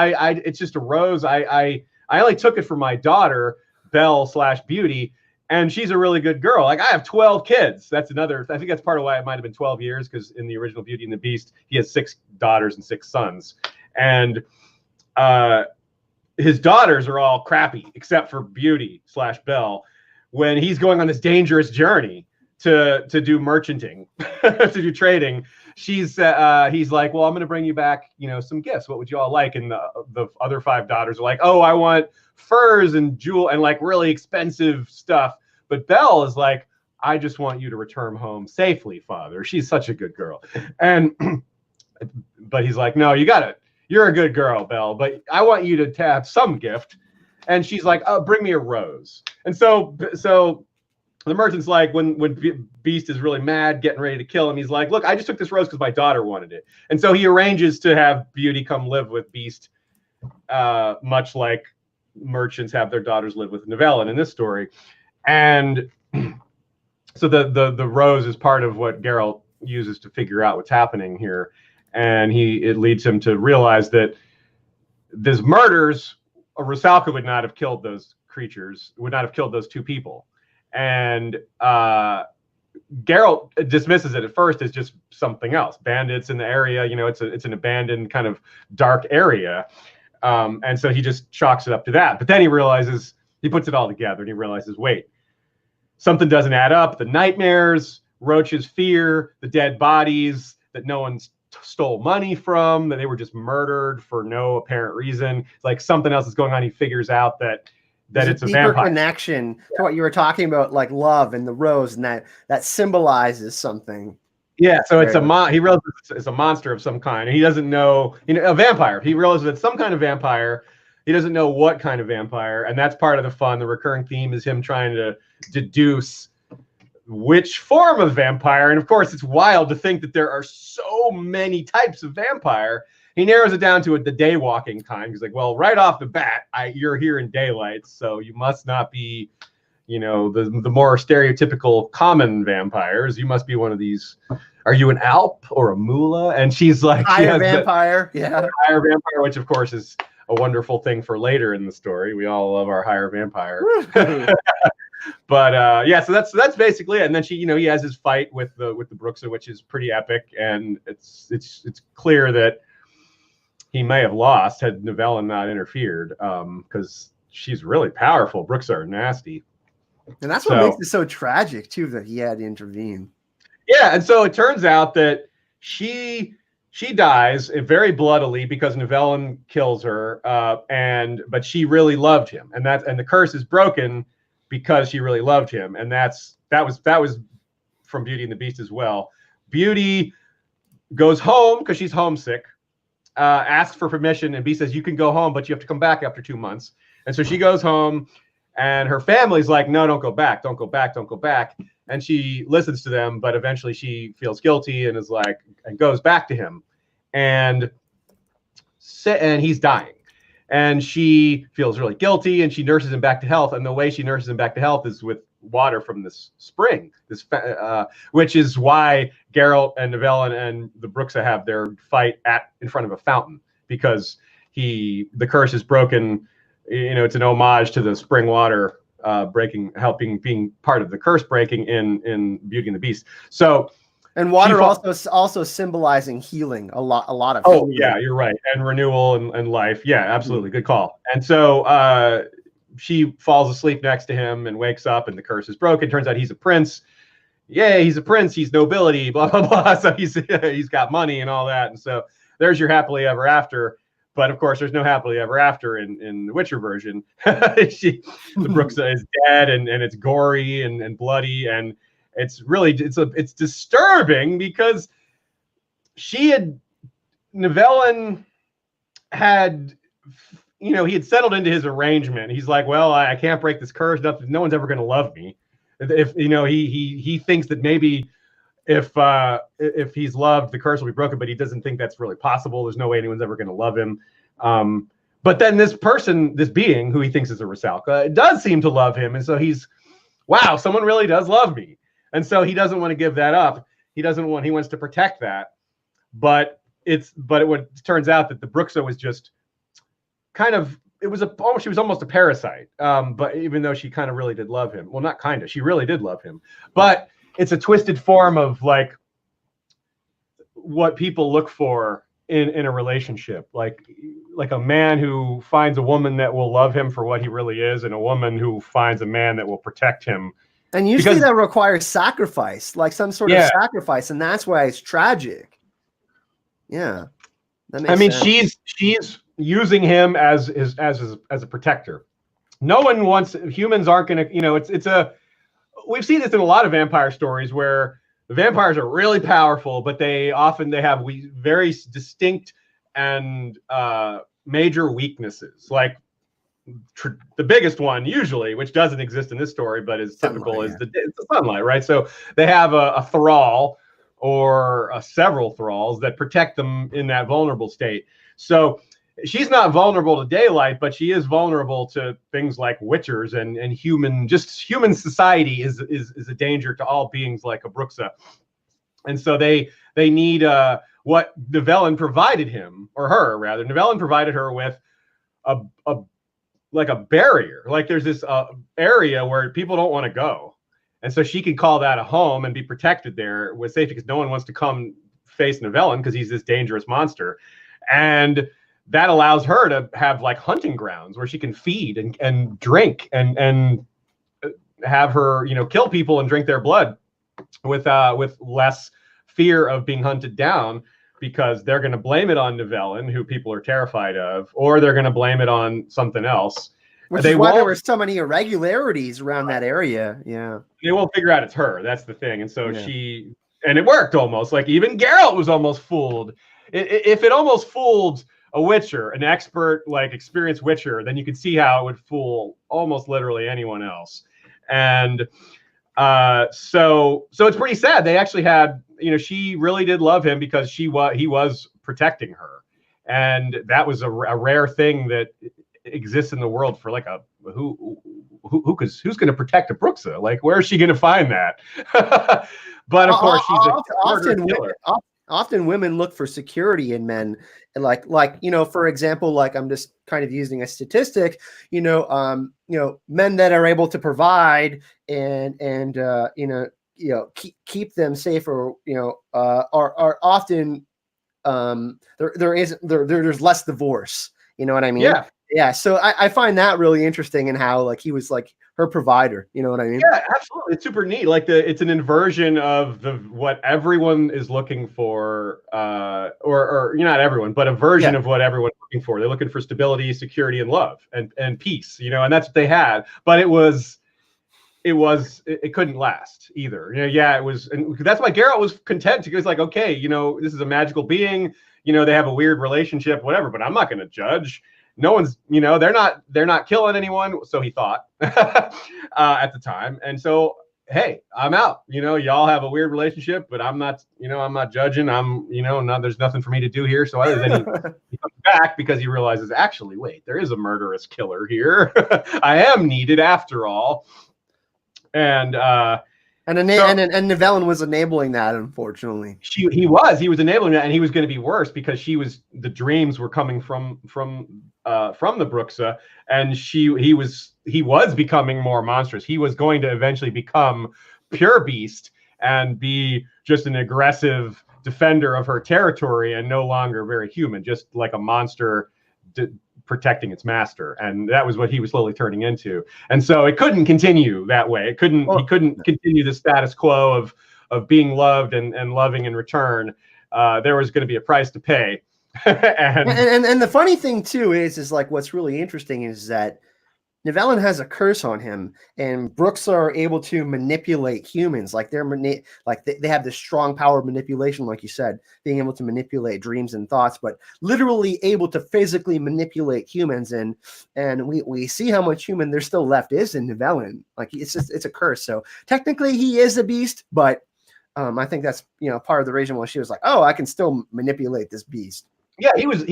It's just a rose. I only took it for my daughter, Belle/Beauty, and she's a really good girl. Like, I have 12 kids. That's another, I think that's part of why it might have been 12 years, because in the original Beauty and the Beast, he has 6 daughters and 6 sons. And his daughters are all crappy, except for Beauty/Belle, when he's going on this dangerous journey to do merchanting, to do trading. He's like, well, I'm going to bring you back, some gifts. What would you all like? And the other 5 daughters are like, oh, I want furs and jewel and like really expensive stuff. But Belle is like, I just want you to return home safely, Father. She's such a good girl. And but he's like, no, you're a good girl, Belle, but I want you to have some gift. And she's like, oh, bring me a rose. And so the merchant's like, when Beast is really mad, getting ready to kill him, he's like, look, I just took this rose because my daughter wanted it. And so he arranges to have Beauty come live with Beast, much like merchants have their daughters live with Nivellen in this story. And so the rose is part of what Geralt uses to figure out what's happening here. And it leads him to realize that these murders, Rusalka would not have killed those creatures, would not have killed those 2 people. And Geralt dismisses it at first as just something else. Bandits in the area, it's an abandoned kind of dark area. And so he just chalks it up to that. But then he puts it all together, and he realizes, wait, something doesn't add up. The nightmares, Roach's fear, the dead bodies that no one stole money from, that they were just murdered for no apparent reason. It's like something else is going on. He figures out that it's a vampire connection to what you were talking about, like love and the rose, and that symbolizes something. Yeah, so it's Very he realizes it's a monster of some kind, and he doesn't know, a vampire. He realizes it's some kind of vampire. He doesn't know what kind of vampire, and that's part of the fun. The recurring theme is him trying to deduce which form of vampire. And of course, it's wild to think that there are so many types of vampire. He narrows it down to the day walking kind. He's like, well, right off the bat, you're here in daylight, so you must not be, the more stereotypical common vampires. You must be one of these. Are you an Alp or a Mula? And she's like, higher vampire. Higher vampire, which of course is a wonderful thing for later in the story. We all love our higher vampire. But so that's basically it. And then he has his fight with the Bruxa, which is pretty epic, and it's clear that he may have lost had Nivellen not interfered, because she's really powerful. Bruxa are nasty. And that's what makes it so tragic too, that he had to intervene. Yeah, and so it turns out that she dies very bloodily because Nivellen kills her, but she really loved him, and the curse is broken because she really loved him, and that was from Beauty and the Beast as well. Beauty goes home because she's homesick, asks for permission, and Beast says, you can go home, but you have to come back after 2 months. And so she goes home, and her family's like, no, don't go back, don't go back, don't go back. And she listens to them, but eventually she feels guilty and is like, and goes back to him, and he's dying. And she feels really guilty, and she nurses him back to health. And the way she nurses him back to health is with water from this spring, which is why Geralt and Nivellen and the Bruxa have their fight in front of a fountain, because the curse is broken. It's an homage to the spring water being part of the curse breaking in Beauty and the Beast. So. And water also symbolizing healing, a lot of healing. Yeah, you're right. And renewal and life. Yeah, absolutely. Good call. And so she falls asleep next to him and wakes up, and the curse is broken. Turns out he's a prince. Yay, he's a prince. He's nobility, blah, blah, blah. So he's got money and all that. And so there's your happily ever after. But of course, there's no happily ever after in the Witcher version. The Bruxa is dead, and it's gory and bloody, and it's disturbing because Nivellen had, he had settled into his arrangement. He's like, well, I can't break this curse. No one's ever going to love me. If he thinks that maybe if he's loved, the curse will be broken, but he doesn't think that's really possible. There's no way anyone's ever going to love him. But then this being who he thinks is a Rusalka, does seem to love him, and so wow, someone really does love me. And so he doesn't want to give that up. He wants to protect that. But it turns out that the Bruxa was just she was almost a parasite. But even though she kind of really did love him. Well, not kind of, she really did love him. But it's a twisted form of like what people look for in a relationship. Like a man who finds a woman that will love him for what he really is, and a woman who finds a man that will protect him. And usually that requires sacrifice, like some sort of sacrifice, and that's why it's tragic. Yeah, that makes sense. She's using him as a protector. No one wants, humans aren't going to, we've seen this in a lot of vampire stories where the vampires are really powerful, but they have very distinct and major weaknesses. Like the biggest one usually, which doesn't exist in this story, but is typical, is the sunlight, right? So they have a thrall or several thralls that protect them in that vulnerable state. So she's not vulnerable to daylight, but she is vulnerable to things like witchers and human society is a danger to all beings like a Bruxa. And so they need what Nivellen provided him, or her rather. Nivellen provided her with a barrier. Like there's this area where people don't want to go. And so she can call that a home and be protected there with safety, because no one wants to come face Nivellen because he's this dangerous monster. And that allows her to have like hunting grounds where she can feed and drink and have her, kill people and drink their blood with less fear of being hunted down, because they're going to blame it on Nivellen, who people are terrified of, or they're going to blame it on something else. Which is why there were so many irregularities around that area. Yeah. They won't figure out it's her. That's the thing. And so and it worked almost. Like even Geralt was almost fooled. If it almost fooled a Witcher, an expert, like experienced Witcher, then you could see how it would fool almost literally anyone else. And so it's pretty sad. They actually had, she really did love him because he was protecting her, and that was a rare thing that exists in the world for like who's going to protect a Bruxa? Like, where is she going to find that? But of course, she's often women look for security in men, and like for example, like I'm just kind of using a statistic, men that are able to provide and keep them safe, or are often there's less divorce. You know what I mean? Yeah. So I find that really interesting, in how like he was like her provider. You know what I mean? Yeah, absolutely. It's super neat. Like it's an inversion of what everyone is looking for, or not everyone, but a version of what everyone's looking for. They're looking for stability, security, and love, and peace. And that's what they had. But it couldn't last either. It was, and that's why Geralt was content. He was like, okay, this is a magical being. They have a weird relationship, whatever. But I'm not going to judge. No one's, they're not killing anyone. So he thought at the time. And so, hey, I'm out. Y'all have a weird relationship, but I'm not judging. There's nothing for me to do here. So other than he comes back because he realizes, actually, wait, there is a murderous killer here. I am needed after all. And Nivellen was enabling that, unfortunately. He was enabling that, and he was going to be worse because the dreams were coming from the Bruxa, and he was becoming more monstrous. He was going to eventually become pure beast and be just an aggressive defender of her territory, and no longer very human, just like a monster protecting its master. And that was what he was slowly turning into. And so it couldn't continue that way. He couldn't continue the status quo of being loved and loving in return. There was going to be a price to pay. and the funny thing too is like, what's really interesting is that Nivellen has a curse on him, and Bruxa are able to manipulate humans. Like they have this strong power of manipulation, like you said, being able to manipulate dreams and thoughts, but literally able to physically manipulate humans. And we see how much human there still left is in Nivellen. Like it's a curse. So technically he is a beast, but I think that's part of the reason why she was like, oh, I can still manipulate this beast. Yeah, he was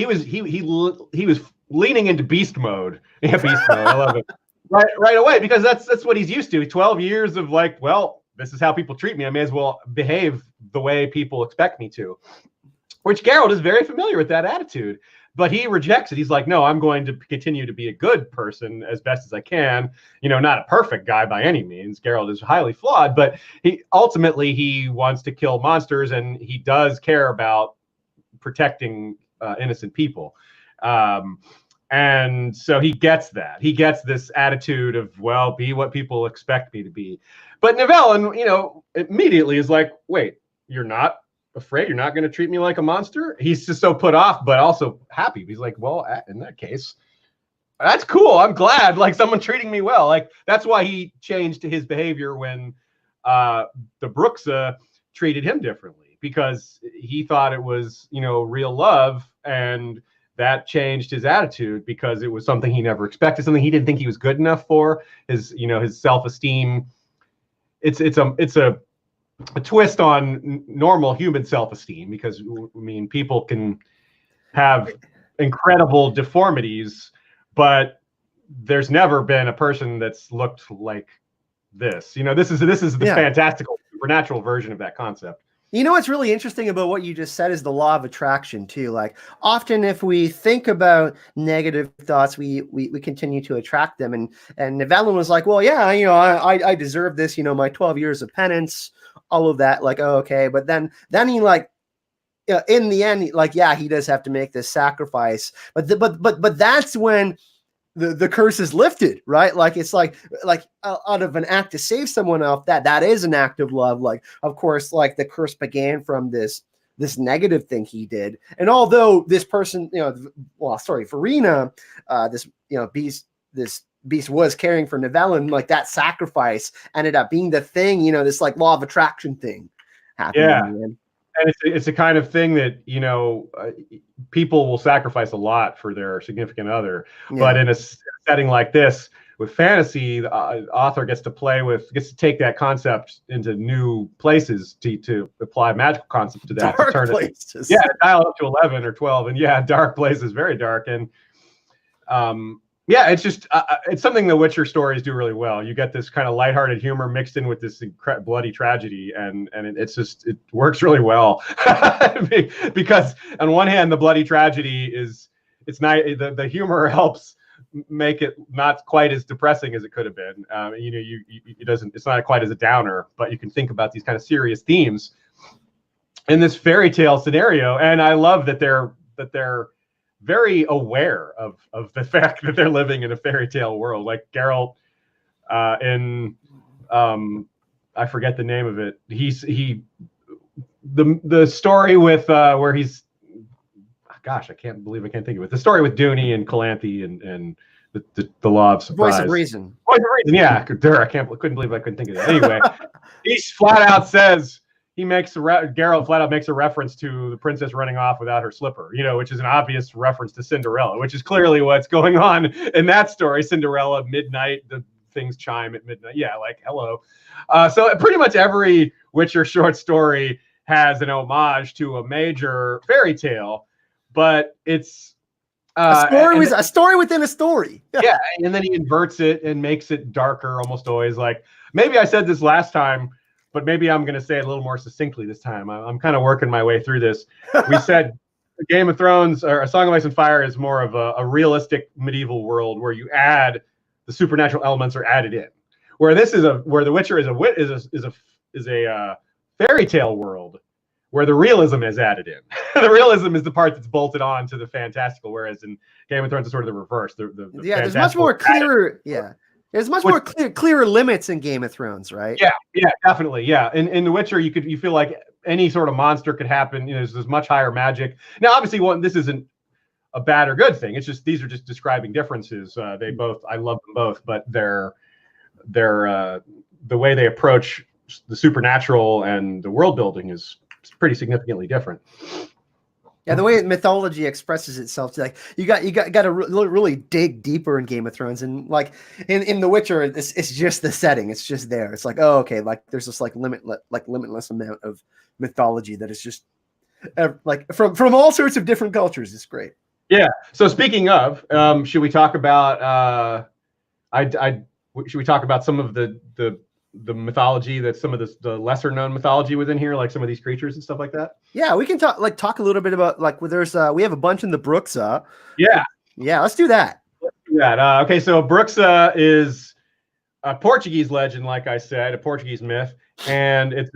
leaning into beast mode. Yeah, beast mode. I love it. Right away, because that's what he's used to. 12 years of like, well, this is how people treat me. I may as well behave the way people expect me to. Which Geralt is very familiar with that attitude, but he rejects it. He's like, no, I'm going to continue to be a good person as best as I can. Not a perfect guy by any means. Geralt is highly flawed, but he ultimately wants to kill monsters, and he does care about protecting innocent people. And so he gets that. He gets this attitude of, well, be what people expect me to be. But Nivellen, immediately is like, wait, you're not afraid? You're not going to treat me like a monster? He's just so put off, but also happy. He's like, well, in that case, that's cool. I'm glad, like, someone treating me well. Like, that's why he changed his behavior when the Bruxa treated him differently, because he thought it was, real love, and that changed his attitude because it was something he never expected, something he didn't think he was good enough for. His self-esteem. It's a twist on normal human self-esteem, because people can have incredible deformities, but there's never been a person that's looked like this. This is the fantastical supernatural version of that concept. What's really interesting about what you just said is the law of attraction too. Like, often if we think about negative thoughts, we continue to attract them. And Nivellen was like, well, yeah, I deserve this, my 12 years of penance, all of that. Like, oh, okay. But then he like, in the end, like, yeah, he does have to make this sacrifice. But that's when the curse is lifted, right? Like, it's like out of an act to save someone else, that is an act of love. Like, of course, like the curse began from this negative thing he did. And although this person, Farina, this beast was caring for Nivellen, like that sacrifice ended up being the thing, this like law of attraction thing. happened. Yeah. In the end. And it's a kind of thing that, people will sacrifice a lot for their significant other. Yeah. But in a setting like this, with fantasy, the author gets to take that concept into new places to apply magical concepts to that. Dark to turn places. It, dial up to 11 or 12. And dark places, very dark. And it's just it's something the Witcher stories do really well. You get this kind of lighthearted humor mixed in with this bloody tragedy, and it works really well. Because on one hand, the bloody tragedy it's not the humor helps make it not quite as depressing as it could have been. It's not quite as a downer, but you can think about these kind of serious themes in this fairy tale scenario. And I love that they're very aware of the fact that they're living in a fairy tale world. Like Geralt in I forget the name of it. The story with where he's, gosh, I can't think of it. The story with Dooney and Calanthe and the Law of Surprise. Voice of Reason. Voice of Reason. Yeah, couldn't believe I couldn't think of that. Anyway, he flat out says. Geralt flat out makes a reference to the princess running off without her slipper, which is an obvious reference to Cinderella, which is clearly what's going on in that story. Cinderella, midnight, the things chime at midnight. Yeah, like, hello. So pretty much every Witcher short story has an homage to a major fairy tale, but it's a story within a story. Yeah, and then he inverts it and makes it darker almost always. Like, maybe I said this last time, but maybe I'm going to say it a little more succinctly this time. I'm kind of working my way through this. We said Game of Thrones or A Song of Ice and Fire is more of a realistic medieval world where you add the supernatural elements are added in. Where The Witcher is a fairy tale world where the realism is added in. The realism is the part that's bolted on to the fantastical, whereas in Game of Thrones it's sort of the reverse. There's much more clearer. Yeah. There's much more clearer limits in Game of Thrones, right? Yeah, definitely. Yeah, in The Witcher, you feel like any sort of monster could happen. There's much higher magic. Now, obviously, this isn't a bad or good thing. It's just these are just describing differences. I love them both, but they're the way they approach the supernatural and the world building is pretty significantly different. Yeah, the way mythology expresses itself, like you got to really dig deeper in Game of Thrones, and like in The Witcher, it's just the setting. It's just there. It's like, oh, okay, like there's this limitless amount of mythology that is just like from all sorts of different cultures. It's great. Yeah. So speaking of, should we talk about should we talk about some of the mythology, that some of the lesser known mythology within here, like some of these creatures and stuff like that? Yeah, we can talk a little bit about we have a bunch in the Bruxa. Yeah, let's do that. Okay, so Bruxa is a Portuguese legend, like I said, a Portuguese myth, and it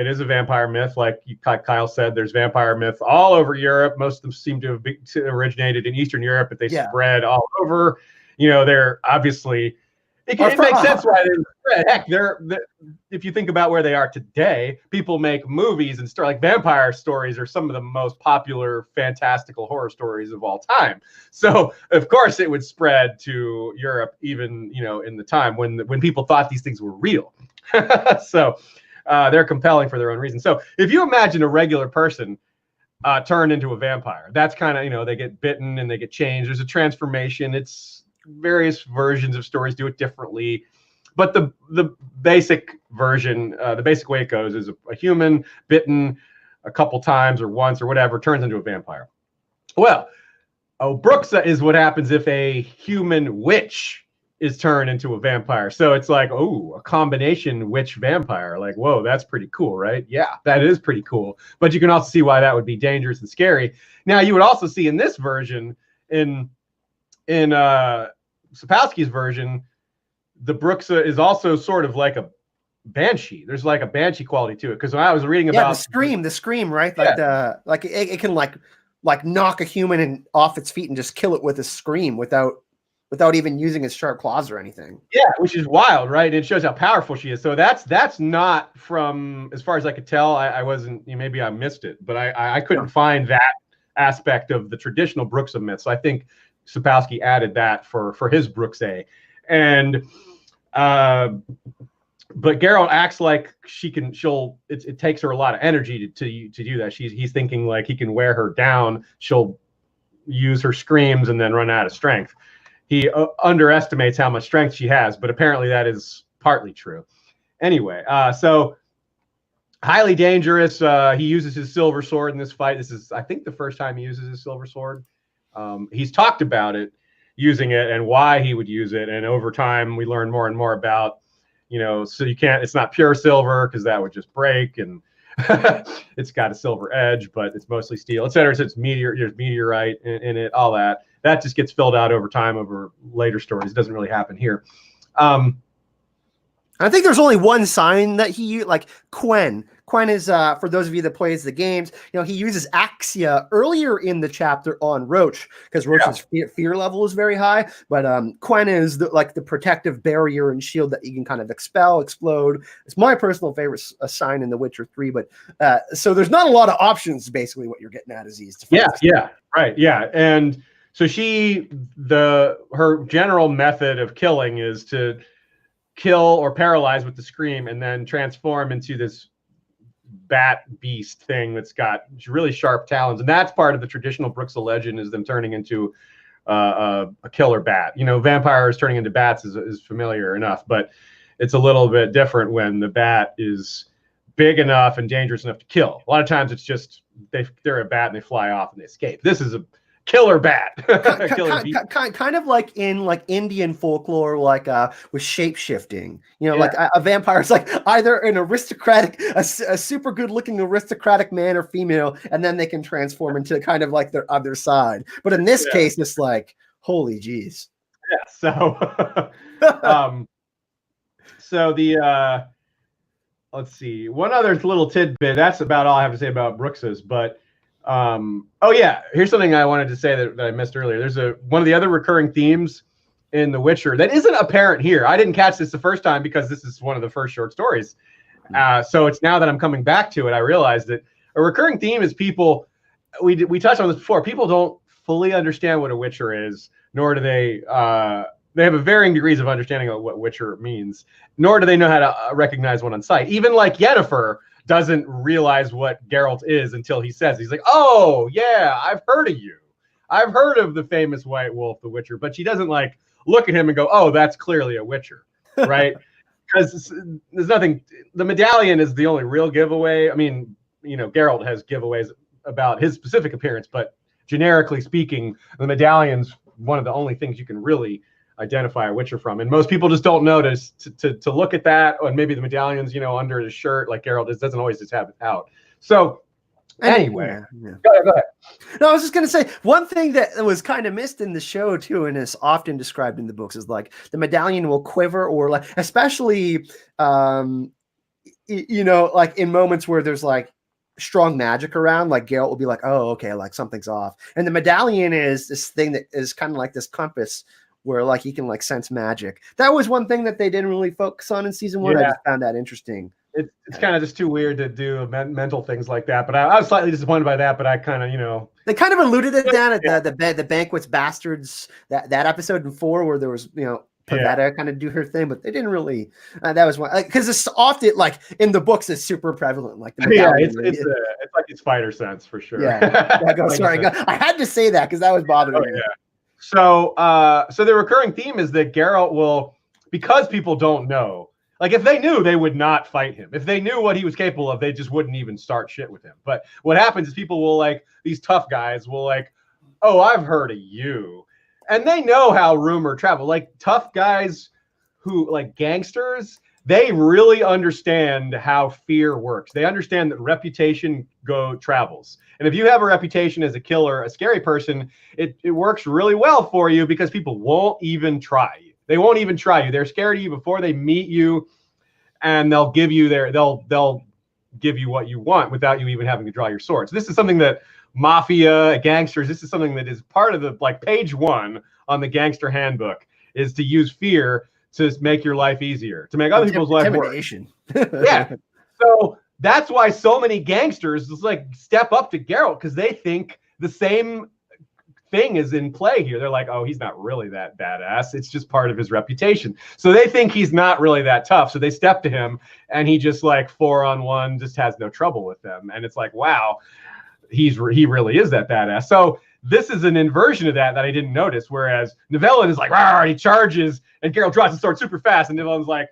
is a vampire myth. Like Kyle said, there's vampire myths all over Europe. Most of them seem to have originated in Eastern Europe, but they spread all over. They're obviously. It makes sense why they spread. Heck, if you think about where they are today, people make movies and like vampire stories are some of the most popular fantastical horror stories of all time. So of course it would spread to Europe, even in the time when people thought these things were real. So they're compelling for their own reasons. So if you imagine a regular person turned into a vampire, that's kind of they get bitten and they get changed. There's a transformation. It's various versions of stories do it differently, but the basic version, the basic way it goes is a human bitten a couple times or once or whatever turns into a vampire. Well, Bruxa is what happens if a human witch is turned into a vampire. So it's like, a combination witch vampire. Like, whoa, that's pretty cool, right? Yeah, that is pretty cool. But you can also see why that would be dangerous and scary. Now, you would also see in this version, in Sapkowski's version, the Bruxa is also sort of like a banshee. There's like a banshee quality to it. Because when I was reading about the scream, right? Like it can like knock a human off its feet and just kill it with a scream without even using its sharp claws or anything. Yeah, which is wild, right? It shows how powerful she is. So that's not from, as far as I could tell. I wasn't. Maybe I missed it, but I couldn't find that aspect of the traditional Bruxa myth. So I think Sapkowski added that for his Bruxa. And but Geralt acts like it takes her a lot of energy to do that. He's thinking like he can wear her down. She'll use her screams and then run out of strength. He underestimates how much strength she has, but apparently that is partly true. Anyway, so highly dangerous. He uses his silver sword in this fight. This is, I think, the first time he uses his silver sword. He's talked about it, using it, and why he would use it. And over time, we learn more and more about, so it's not pure silver because that would just break, and it's got a silver edge, but it's mostly steel, etc. So there's meteorite in it, all that. That just gets filled out over time over later stories. It doesn't really happen here. I think there's only one sign that he like Quen. Quen is for those of you that plays the games, he uses Axia earlier in the chapter on Roach because Roach's fear level is very high. But Quen is the protective barrier and shield that you can kind of explode. It's my personal favorite sign in The Witcher 3. But so there's not a lot of options. Basically, what you're getting at, Aziz. Right. And so her general method of killing is to kill or paralyze with the scream and then transform into this bat beast thing that's got really sharp talons. And that's part of the traditional Bruxelles legend, is them turning into a killer bat. Vampires turning into bats is familiar enough, but it's a little bit different when the bat is big enough and dangerous enough to kill. A lot of times it's just they're a bat and they fly off and they escape. This is a killer bat. kind of like in Indian folklore, with shape-shifting. like a vampire is like either an aristocratic, a super good-looking aristocratic man or female, and then they can transform into kind of like their other side. But in this case, it's like, holy geez. Yeah. So, so the let's see, one other little tidbit. That's about all I have to say about Brux's, but. Here's something I wanted to say that I missed earlier. There's one of the other recurring themes in The Witcher that isn't apparent here. I didn't catch this the first time because this is one of the first short stories. So it's now that I'm coming back to it, I realized that a recurring theme is people. We touched on this before. People don't fully understand what a Witcher is, nor do they. They have a varying degrees of understanding of what Witcher means, nor do they know how to recognize one on sight. Even like Yennefer doesn't realize what Geralt is until he says, he's like, oh yeah, I've heard of you. I've heard of the famous White Wolf, the Witcher, but she doesn't like look at him and go, oh, that's clearly a Witcher, right? Because there's nothing, the medallion is the only real giveaway. I mean, Geralt has giveaways about his specific appearance, but generically speaking, the medallion's one of the only things you can really identify a Witcher from, and most people just don't notice to look at that, and maybe the medallions, under his shirt, like Geralt doesn't always just have it out. So anyway, Go ahead. No, I was just gonna say one thing that was kind of missed in the show too, and is often described in the books, is like the medallion will quiver, or like especially like in moments where there's like strong magic around, like Geralt will be like, oh, okay, like something's off, and the medallion is this thing that is kind of like this compass where like he can like sense magic. That was one thing that they didn't really focus on in season 1. I just found that interesting. It's kind of just too weird to do mental things like that. But I was slightly disappointed by that. But I kind of, they kind of alluded to that at the Banquet's Bastards, that episode in 4 where there was Pavetta kind of do her thing, but they didn't really. That was one, because it's often like in the books it's super prevalent. Like it's like it's spider sense for sure. Sorry, I had to say that because that was bothering me. So the recurring theme is that Geralt will, because people don't know, like if they knew, they would not fight him. If they knew what he was capable of, they just wouldn't even start shit with him. But what happens is people will these tough guys will oh, I've heard of you. And they know how rumor travel. Like tough guys who gangsters, they really understand how fear works. They understand that reputation travels. And if you have a reputation as a killer, a scary person, it works really well for you because people won't even try you. They won't even try you. They're scared of you before they meet you, and they'll give you they'll give you what you want without you even having to draw your sword. So this is something that mafia, gangsters, this is something that is part of the page 1 on the gangster handbook, is to use fear to make your life easier, to make other people's life worse. Yeah. So that's why so many gangsters just step up to Geralt, because they think the same thing is in play here. They're like, oh, he's not really that badass. It's just part of his reputation. So they think he's not really that tough. So they step to him, and he just like 4-on-1 just has no trouble with them. And it's like, wow, he really is that badass. So this is an inversion of that I didn't notice. Whereas Nivellen is like, he charges, and Geralt draws his sword super fast, and Nivellen's like,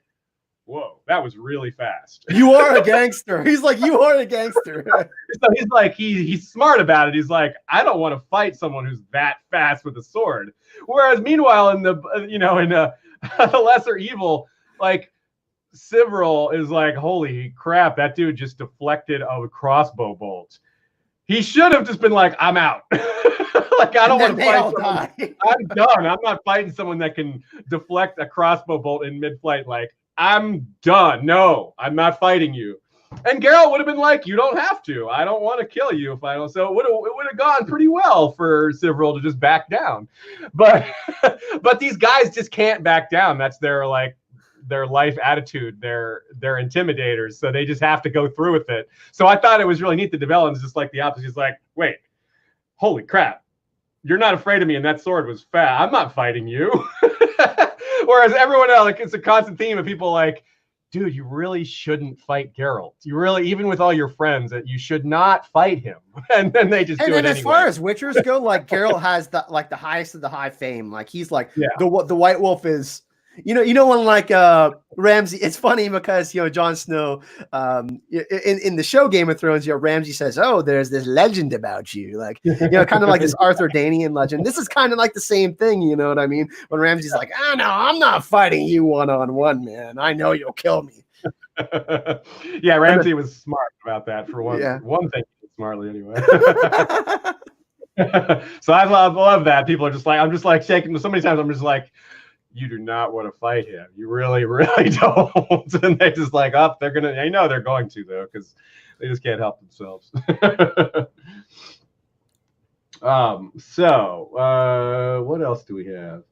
whoa, that was really fast. You are a gangster. He's like, you are a gangster. So he's like, he's smart about it. He's like, I don't want to fight someone who's that fast with a sword. Whereas meanwhile, in the the Lesser Evil, like Sivril is like, holy crap, that dude just deflected a crossbow bolt. He should have just been like, I'm out. Like, I don't want to fight someone. I'm done. I'm not fighting someone that can deflect a crossbow bolt in mid-flight. Like, I'm done. No, I'm not fighting you. And Geralt would have been like, you don't have to. I don't want to kill you if I don't. So it would have gone pretty well for Sivril to just back down. But these guys just can't back down. That's their life attitude. They're intimidators. So they just have to go through with it. So I thought it was really neat that Nivellen's just like the opposite. He's like, wait, holy crap. You're not afraid of me, and that sword was fat. I'm not fighting you. Whereas everyone else, like, it's a constant theme of people like, dude, you really shouldn't fight Geralt. You really, even with all your friends, that you should not fight him. And then they just do it anyway. And as far as Witchers go, like Geralt has the highest of the high fame. Like he's like the White Wolf is. You know when like Ramsay, it's funny because Jon Snow in the show Game of Thrones, Ramsay says, oh, there's this legend about you, like kind of like this Arthur Danian legend. This is kind of like the same thing, you know what I mean? When Ramsay's like, oh no, I'm not fighting you one-on-one, man. I know you'll kill me. Yeah, Ramsay was smart about that for one thing, smartly anyway. So I love that. People are just like, I'm just like shaking so many times. I'm just like, you do not want to fight him. You really, really don't. And they just like, they're going to, I know they're going to though, because they just can't help themselves. What else do we have?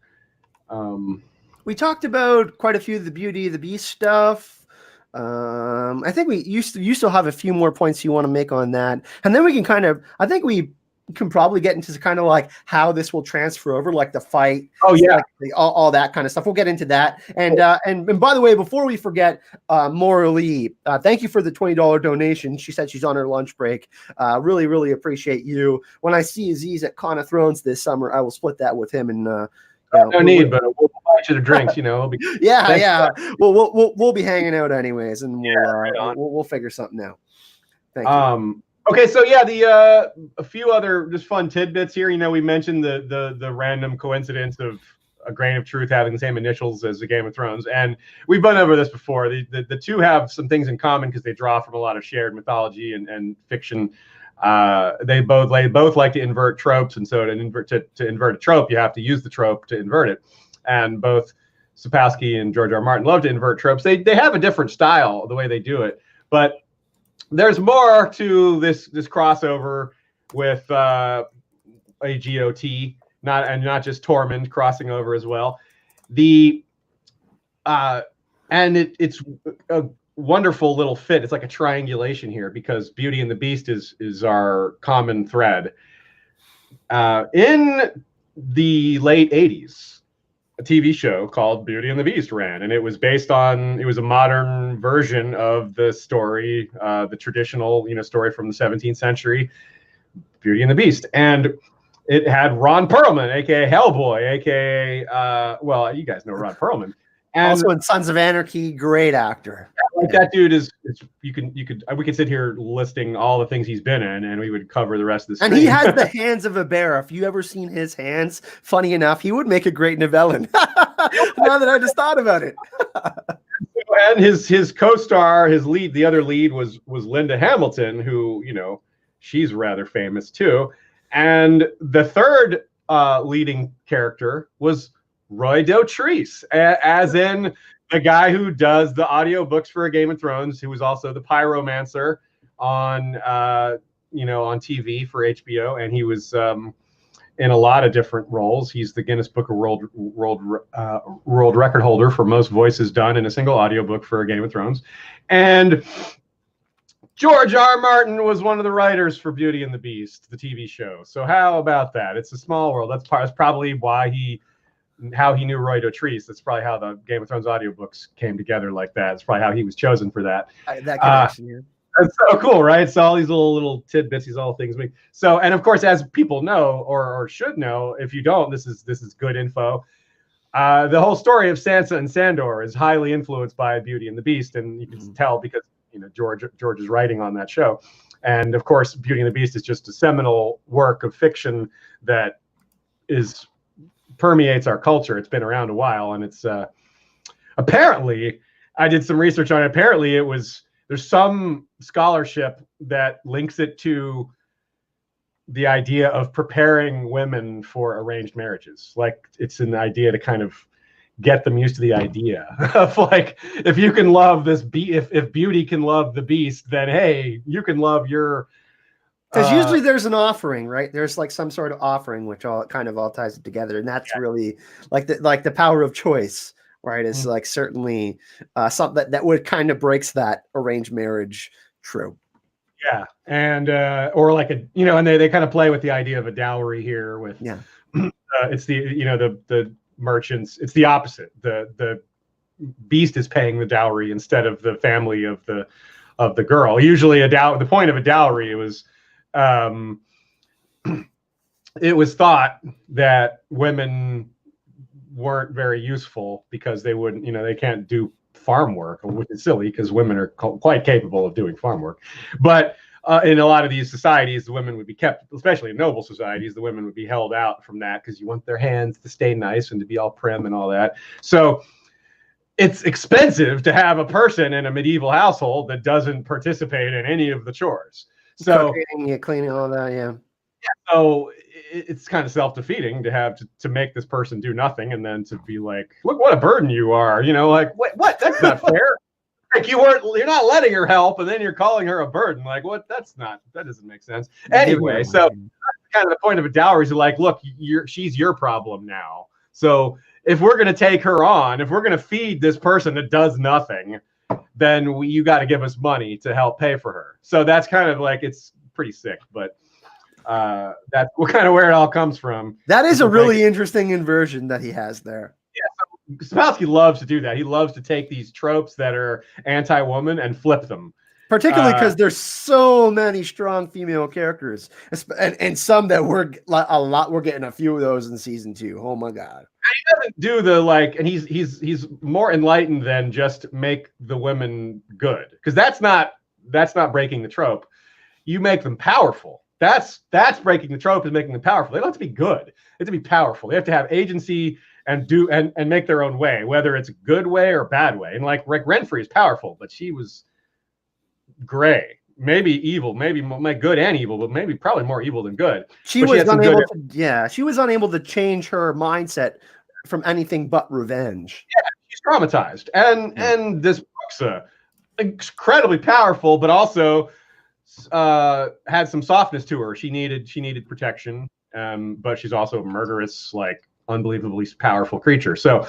We talked about quite a few of the Beauty of the Beast stuff. I think you still have a few more points you want to make on that. And then we can I think we can probably get into kind of like how this will transfer over, like the fight. Oh yeah, like all that kind of stuff. We'll get into that. And and by the way, before we forget, Maura Lee, thank you for the $20 donation. She said she's on her lunch break. Really, really appreciate you. When I see Aziz at Con of Thrones this summer, I will split that with him. And no need, but we'll buy you the drinks. We'll be we'll be hanging out anyways, and we'll figure something out. Thank you. Okay, so a few other just fun tidbits here. We mentioned the random coincidence of a grain of truth having the same initials as the Game of Thrones, and we've been over this before. The two have some things in common because they draw from a lot of shared mythology and fiction. They both like to invert tropes, and so to invert a trope, you have to use the trope to invert it. And both Sapkowski and George R. R. Martin love to invert tropes. They have a different style the way they do it, but there's more to this crossover with AGOT, not just Tormund crossing over as well. And it's a wonderful little fit. It's like a triangulation here because Beauty and the Beast is our common thread. In the late 80s, a TV show called Beauty and the Beast ran, and it was a modern version of the story, the traditional, story from the 17th century, Beauty and the Beast. And it had Ron Perlman, aka Hellboy, aka you guys know Ron Perlman. And also in Sons of Anarchy, great actor. Like that dude we could sit here listing all the things he's been in, and we would cover the rest of the. And he has the hands of a bear. If you ever seen his hands, funny enough, he would make a great Nivellen. Now that I just thought about it. And his co-star, the other lead was Linda Hamilton, who she's rather famous too. And the third leading character was Roy Dotrice, as in the guy who does the audiobooks for Game of Thrones, who was also the pyromancer on on TV for HBO, and he was in a lot of different roles. He's the Guinness Book of World Record holder for most voices done in a single audiobook for Game of Thrones. And George R. Martin was one of the writers for Beauty and the Beast, the TV show. So how about that? It's a small world. That's probably how he knew Roy Dotrice. That's probably how the Game of Thrones audiobooks came together like that. It's probably how he was chosen for that. That connection here. That's so cool, right? So all these little tidbits, these little things. So, and of course, as people know or should know, if you don't, this is good info. The whole story of Sansa and Sandor is highly influenced by Beauty and the Beast, and you can tell because George is writing on that show. And of course, Beauty and the Beast is just a seminal work of fiction that permeates our culture. It's been around a while, and it's apparently, I did some research on it. Apparently, there's some scholarship that links it to the idea of preparing women for arranged marriages. Like, it's an idea to kind of get them used to the idea of, like, if you can love this if Beauty can love the Beast, then hey, you can love your, because usually there's an offering, right? There's like some sort of offering which all ties it together, and that's really like the power of choice, right? Is like certainly something that would kind of breaks that arranged marriage trope. Yeah, and or like and they kind of play with the idea of a dowry here with it's the merchants. It's the opposite. The Beast is paying the dowry instead of the family of the girl. Usually the point of a dowry was it was thought that women weren't very useful because they wouldn't, they can't do farm work, which is silly because women are quite capable of doing farm work. But in a lot of these societies, the women would be kept, especially in noble societies, the women would be held out from that because you want their hands to stay nice and to be all prim and all that. So it's expensive to have a person in a medieval household that doesn't participate in any of the chores. So cleaning, all that, so it's kind of self-defeating to have to make this person do nothing and then to be like, look what a burden you are, like, what? That's not fair. Like, you're not letting her help, and then you're calling her a burden. Like, what? That doesn't make sense. Anyway, so kind of the point of a dowry is like, look, she's your problem now. So if we're going to take her on, if we're going to feed this person that does nothing, then you got to give us money to help pay for her. So that's kind of like, it's pretty sick, but that's kind of where it all comes from. That is a really interesting inversion that he has there. Yeah, Sapkowski loves to do that. He loves to take these tropes that are anti-woman and flip them. Particularly because there's so many strong female characters, and some that we're getting a few of those in season 2. Oh my god! He doesn't do and he's more enlightened than just make the women good, because that's not breaking the trope. You make them powerful. That's breaking the trope, is making them powerful. They don't have to be good. They have to be powerful. They have to have agency and do and make their own way, whether it's a good way or a bad way. And like Renfrey is powerful, but she was gray, maybe evil, maybe good and evil, but probably more evil than good. She was unable to change her mindset from anything but revenge. Yeah, she's traumatized, and this Brooksa, incredibly powerful, but also had some softness to her. She needed protection, but she's also a murderous, like, unbelievably powerful creature. So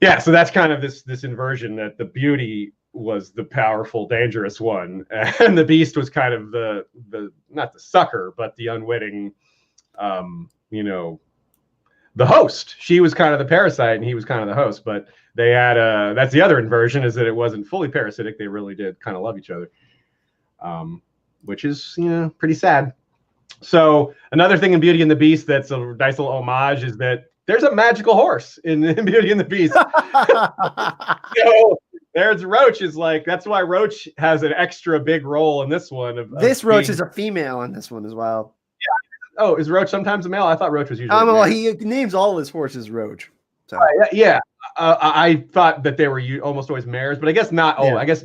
yeah, so that's kind of this inversion, that the Beauty was the powerful, dangerous one, and the Beast was kind of the not the sucker, but the unwitting, the host. She was kind of the parasite, and he was kind of the host. But they had that's the other inversion, is that it wasn't fully parasitic. They really did kind of love each other, which is pretty sad. So another thing in Beauty and the Beast that's a nice little homage is that there's a magical horse in Beauty and the Beast. So there's Roach is like, that's why Roach has an extra big role in this one. This Roach is a female in this one as well. Yeah. Oh, is Roach sometimes a male? I thought Roach was usually. Well, he names all his horses Roach. So. Yeah. I thought that they were almost always mares, but I guess not. I guess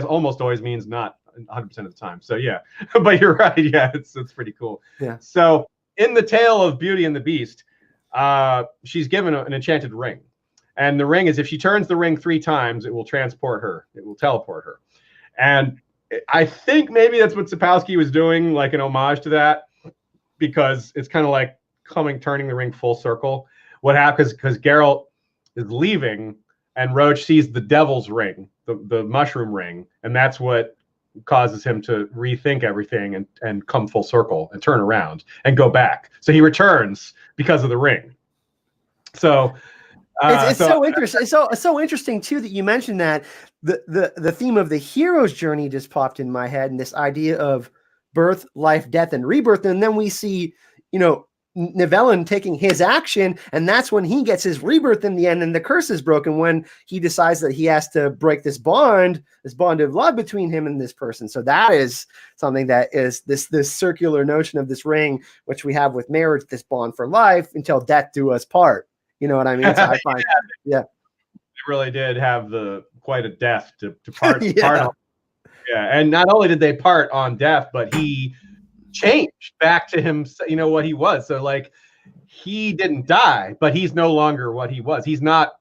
almost always means not 100% of the time. So yeah, but you're right. Yeah, it's pretty cool. Yeah. So in the tale of Beauty and the Beast, she's given an enchanted ring, and the ring is, if she turns the ring 3 times, it will transport her. It will teleport her. And I think maybe that's what Sapkowski was doing, like an homage to that, because it's kind of like turning the ring full circle. What happens, because Geralt is leaving, and Roach sees the devil's ring, the mushroom ring, and that's what causes him to rethink everything and come full circle and turn around and go back. So he returns because of the ring. So it's so interesting. It's so interesting too that you mentioned that the theme of the hero's journey just popped in my head, and this idea of birth, life, death, and rebirth. And then we see, Nivellen taking his action, and that's when he gets his rebirth in the end, and the curse is broken when he decides that he has to break this bond of love between him and this person. So that is something that is this circular notion of this ring, which we have with marriage, this bond for life until death do us part. You know what I mean? So I find, yeah. They really did have quite a death to part. Part on. Yeah, and not only did they part on death, but he changed back to him, what he was. So like, he didn't die, but he's no longer what he was. He's not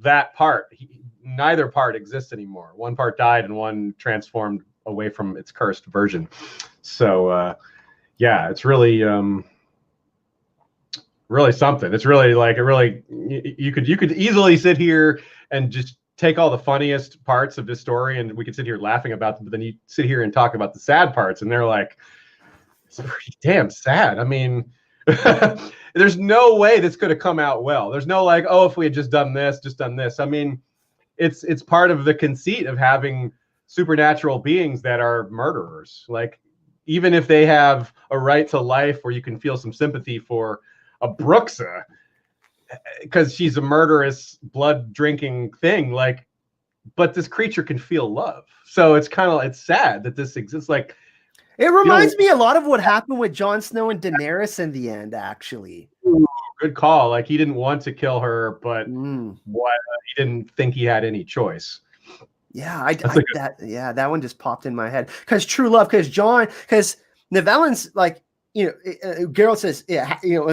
that part. Neither part exists anymore. One part died and one transformed away from its cursed version. So yeah, it's really really something. It's really like you could easily sit here and just take all the funniest parts of this story and we could sit here laughing about them, but then you sit here and talk about the sad parts and they're like, it's pretty damn sad. I mean, there's no way this could have come out well. There's no like, oh, if we had just done this. I mean, it's part of the conceit of having supernatural beings that are murderers. Like, even if they have a right to life where you can feel some sympathy for a Bruxa, because she's a murderous, blood-drinking thing, like, but this creature can feel love. So it's kind of, it's sad that this exists. Like, it reminds me a lot of what happened with Jon Snow and Daenerys in the end, actually. Good call. Like, he didn't want to kill her, but he didn't think he had any choice. Yeah, that one just popped in my head. Because true love, because Nivellen's like, Geralt says,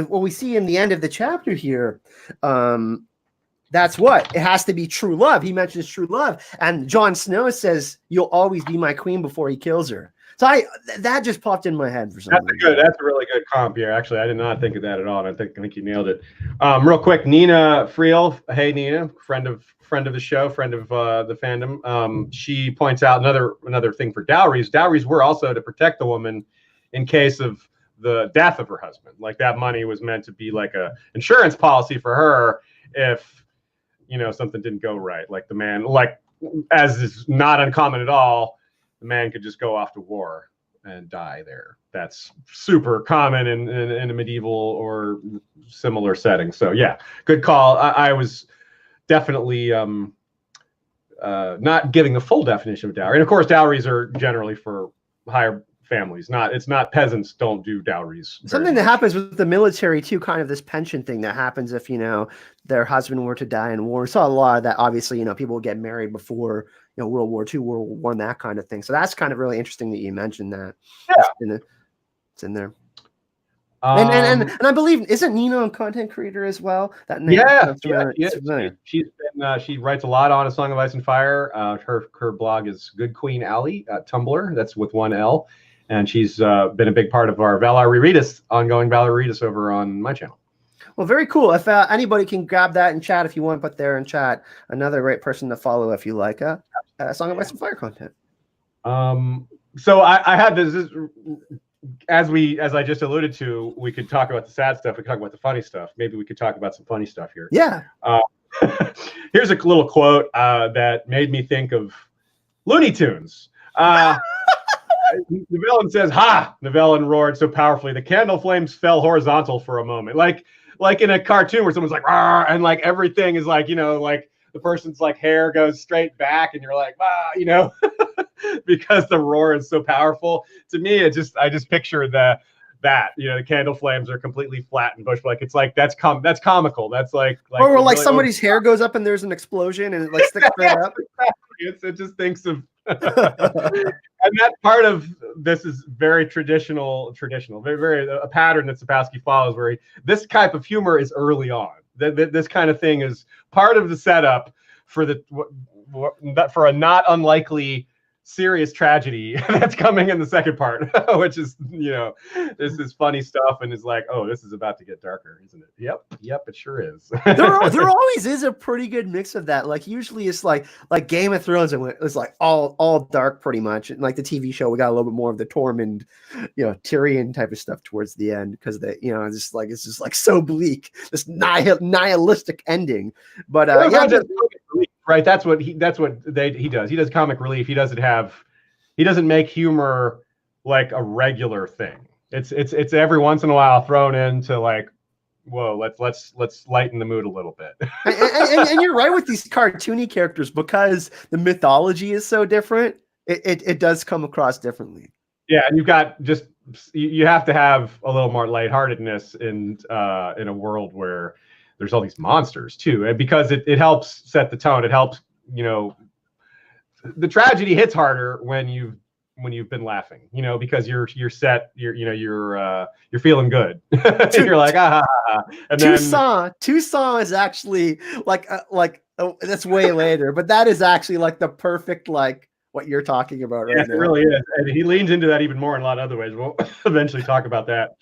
what we see in the end of the chapter here, that's what it has to be, true love. He mentions true love, and Jon Snow says, "You'll always be my queen," before he kills her. So that just popped in my head for some reason. That's a really good comp here. Actually, I did not think of that at all. And I think you nailed it. Real quick, Nina Friel. Hey, Nina, friend of the show, friend of the fandom. She points out another thing for dowries. Dowries were also to protect the woman in case of the death of her husband. Like, that money was meant to be like a insurance policy for her if something didn't go right. Like, the man, like, as is not uncommon at all, the man could just go off to war and die there. That's super common in a medieval or similar setting. So yeah, good call. I was definitely not giving a full definition of dowry. And of course, dowries are generally for higher families. It's not peasants don't do dowries. Something that happens with the military too, kind of this pension thing that happens if their husband were to die in war. We saw a lot of that. Obviously, people would get married before World War II, World War I, that kind of thing. So that's kind of really interesting that you mentioned that. Yeah, it's in there. And I believe, isn't Nina a content creator as well? That name she writes a lot on A Song of Ice and Fire. Her blog is Good Queen Alley at Tumblr. That's with one L. And she's been a big part of our Valar Rereadus, ongoing Valar Rereadus over on my channel. Well, very cool. If anybody can grab that in chat, if you want to put there in chat, another great person to follow if you like A Song of Ice and Fire content. So I had this as I just alluded to, we could talk about the sad stuff. We could talk about the funny stuff. Maybe we could talk about some funny stuff here. Yeah. Here's a little quote that made me think of Looney Tunes. Nivellen says, "Ha!" Nivellen roared so powerfully, the candle flames fell horizontal for a moment. Like in a cartoon where someone's like, "Rah!" and like everything is like, like the person's like hair goes straight back and you're like, "Ah," because the roar is so powerful. To me, I just picture the candle flames are completely flat and bush. Like, it's like, that's comical. That's like or like really somebody's hair goes up and there's an explosion and it like sticks right up. It just thinks of and that part of this is very traditional, very a pattern that Sapkowski follows, where this type of humor is early on. This kind of thing is part of the setup for a not unlikely serious tragedy that's coming in the second part, which is, this is funny stuff, and it's like, oh, this is about to get darker, isn't it? Yep, it sure is. there always is a pretty good mix of that. Like usually it's like Game of Thrones, and it's like all dark pretty much. And like the TV show, we got a little bit more of the Tormund, Tyrion type of stuff towards the end, because it's just like so bleak, this nihilistic ending. But right, that's what he does. He does comic relief. He doesn't make humor like a regular thing. It's every once in a while thrown into like, whoa, let's lighten the mood a little bit. and you're right with these cartoony characters, because the mythology is so different. It does come across differently. Yeah, and you have to have a little more lightheartedness in a world where there's all these monsters too, and because it helps set the tone. It helps, the tragedy hits harder when you've been laughing, because you're set, you're feeling good. You're like, and Tucson is actually like that's way later, but that is actually like the perfect, like what you're talking about right now. It really is, and he leans into that even more in a lot of other ways. We'll eventually talk about that.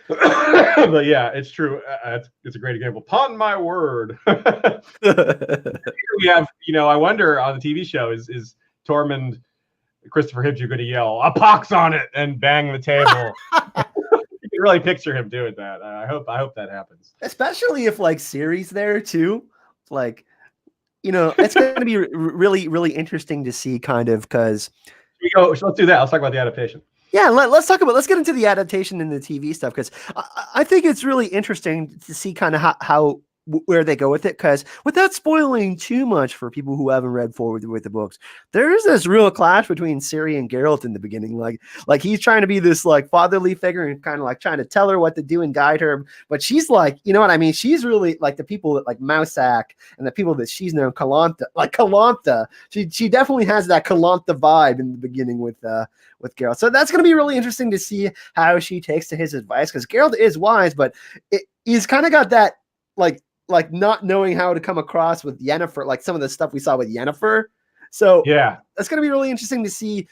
But yeah, it's true. It's a great example. Upon my word. We have, I wonder on the TV show, is Tormund Kristofer Hivju going to yell "a pox on it" and bang the table? You can really picture him doing that. I hope that happens. Especially if like Ciri's there too. Like, it's going to be really, really interesting to see, kind of, because let's do that. Let's talk about the adaptation. Yeah, let's get into the adaptation and the TV stuff, because I think it's really interesting to see kind of how where they go with it, because without spoiling too much for people who haven't read forward with the books, there's this real clash between Ciri and Geralt in the beginning. Like he's trying to be this like fatherly figure and kind of like trying to tell her what to do and guide her, but she's like, you know what I mean? She's really like the people that like Mousak and the people that she's known, Kalantha. She definitely has that Kalantha vibe in the beginning with Geralt. So that's going to be really interesting to see how she takes to his advice, because Geralt is wise, but he's kind of got that like not knowing how to come across with Yennefer, like some of the stuff we saw with Yennefer. So yeah, that's going to be really interesting to see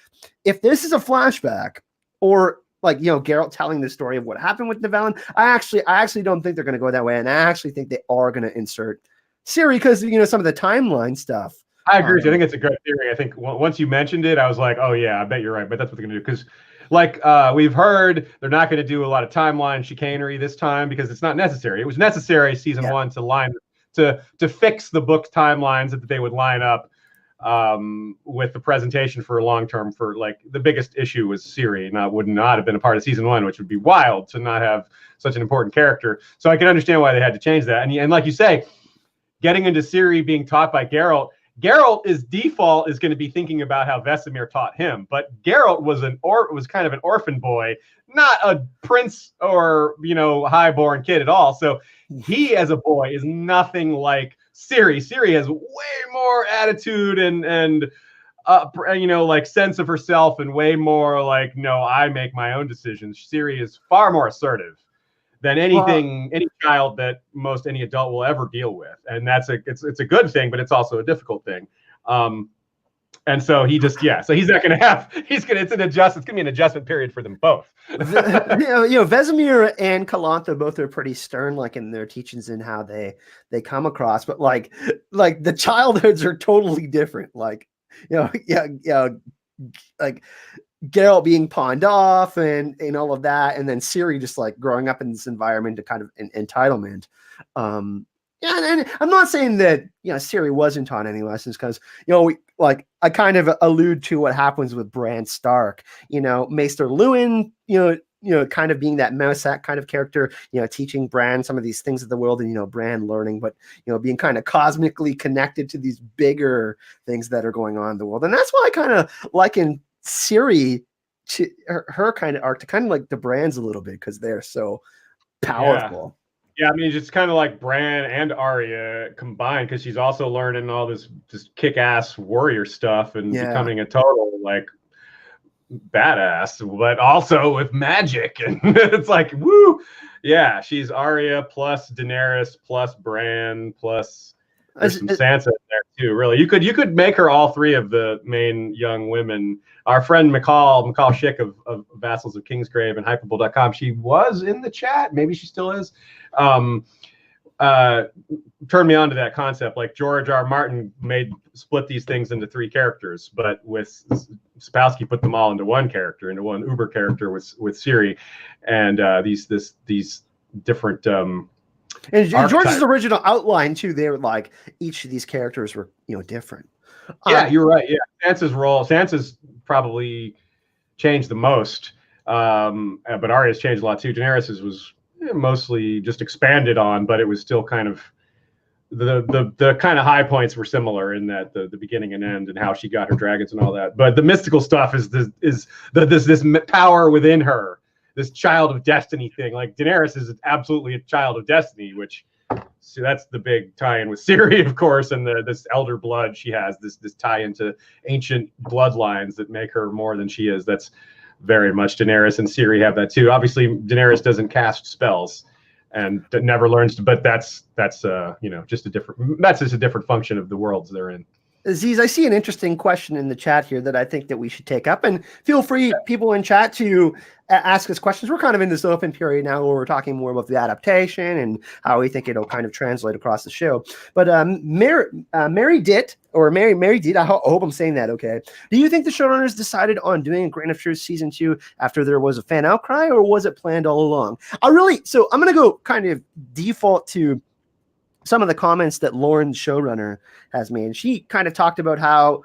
if this is a flashback, or like, Geralt telling the story of what happened with Nivellen. I actually don't think they're going to go that way. And I actually think they are going to insert Ciri, because, some of the timeline stuff. I agree with you. I think it's a good theory. I think once you mentioned it, I was like, oh yeah, I bet you're right. But that's what they're going to do. Because like we've heard, they're not going to do a lot of timeline chicanery this time, because it's not necessary. It was necessary season one to fix the book timelines, that they would line up with the presentation for long term. For like the biggest issue was Ciri, and that would not have been a part of season one, which would be wild to not have such an important character. So I can understand why they had to change that. And like you say, getting into Ciri being taught by Geralt. Geralt default is going to be thinking about how Vesemir taught him, but Geralt was kind of an orphan boy, not a prince or highborn kid at all. So he, as a boy, is nothing like Ciri. Ciri has way more attitude and like sense of herself, and way more like, no, I make my own decisions. Ciri is far more assertive than any child that any adult will ever deal with. And it's a good thing, but it's also a difficult thing. And so so he's not going to it's going to be an adjustment period for them both. Vesemir and Kalantha both are pretty stern, like in their teachings and how they come across, but like the childhoods are totally different. Like, like Geralt being pawned off and all of that, and then Ciri just like growing up in this environment of kind of entitlement. And I'm not saying that Ciri wasn't taught any lessons, because I kind of allude to what happens with Bran Stark. Maester Luwin, kind of being that Mousak kind of character, teaching Bran some of these things of the world, and Bran learning, but being kind of cosmically connected to these bigger things that are going on in the world. And that's why I kind of liken Ciri to her kind of arc to kind of like the Brands a little bit, because they're so powerful. Yeah, I mean, it's kind of like Bran and Arya combined, because she's also learning all this just kick-ass warrior stuff and becoming a total like badass, but also with magic, and it's like, woo, yeah, she's Arya plus Daenerys plus Bran plus There's some Sansa in there too. Really, you could make her all three of the main young women. Our friend McCall Schick of Vassals of Kingsgrave and Hypable.com, she was in the chat. Maybe she still is. Turned me on to that concept. Like George R. R. Martin split these things into three characters, but with Sapkowski put them all into one character, into one uber character with Ciri, and these different. And George's original outline too, they were like each of these characters were different. Yeah, you're right. Yeah, Sansa's probably changed the most, but Arya's changed a lot too. Daenerys's was mostly just expanded on, but it was still kind of the kind of high points were similar in that the beginning and end and how she got her dragons and all that. But the mystical stuff is this power within her. This child of destiny thing. Like Daenerys is absolutely a child of destiny, which that's the big tie-in with Ciri, of course, and this elder blood she has, this tie into ancient bloodlines that make her more than she is. That's very much Daenerys, and Ciri have that too. Obviously, Daenerys doesn't cast spells and never learns to, but that's just a different function of the worlds they're in. Aziz, I see an interesting question in the chat here that I think that we should take up, and feel free, people in chat, to ask us questions. We're kind of in this open period now where we're talking more about the adaptation and how we think it'll kind of translate across the show. But Mary Ditt, I hope I'm saying that okay. Do you think the showrunners decided on doing a Grain of Truth season 2 after there was a fan outcry, or was it planned all along? So I'm going to go kind of default to some of the comments that Lauren, the showrunner, has made. She kind of talked about how,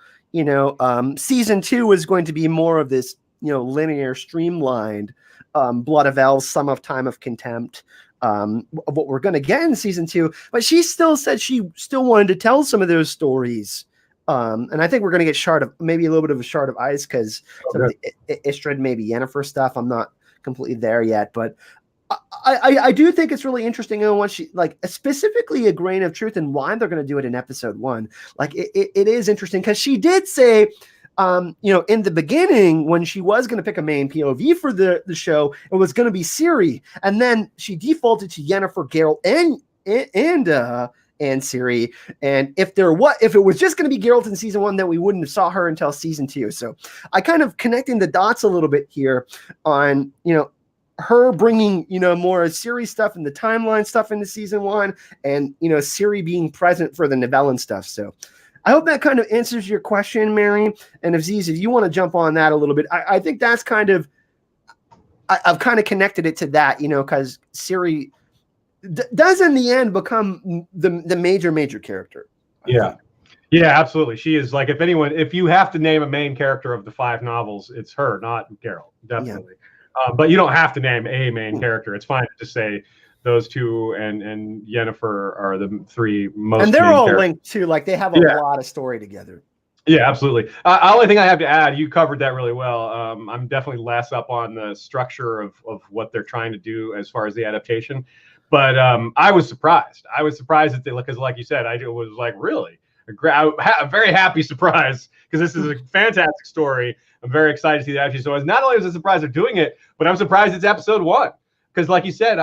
season 2 was going to be more of this, linear, streamlined Blood of Elves, Sum of Time of Contempt, of what we're going to get in season 2. But she still said she still wanted to tell some of those stories. And I think we're going to get maybe a little bit of a Shard of Ice because some of the Istrid, maybe Yennefer stuff. I'm not completely there yet, but I do think it's really interesting. And once specifically a Grain of Truth and why they're going to do it in episode 1, it is interesting because she did say, in the beginning when she was going to pick a main POV for the show, it was going to be Ciri, and then she defaulted to Yennefer, Geralt, and Ciri. And if it was just going to be Geralt in season 1, then we wouldn't have saw her until season 2. So I kind of connecting the dots a little bit here on her bringing more Ciri stuff and the timeline stuff into season 1, and Ciri being present for the Nivellen stuff. So I hope that kind of answers your question, Mary. And Aziz, if you want to jump on that a little bit, I think that's kind of I've kind of connected it to that, because Ciri does in the end become the major character. Yeah. Yeah, absolutely. She is, like, if you have to name a main character of the 5 novels, it's her, not Geralt. Definitely. Yeah. But you don't have to name a main character. It's fine to just say those two and Yennefer are the 3 most. And they're all characters. Linked too. Like they have a lot of story together. Yeah, absolutely. Only thing I have to add, you covered that really well. I'm definitely less up on the structure of what they're trying to do as far as the adaptation. But I was surprised. I was surprised that because, like you said, I was like, really? A very happy surprise, because this is a fantastic story. I'm very excited to see that actually. So not only was I surprised they're doing it, but I'm surprised it's episode 1. Because like you said,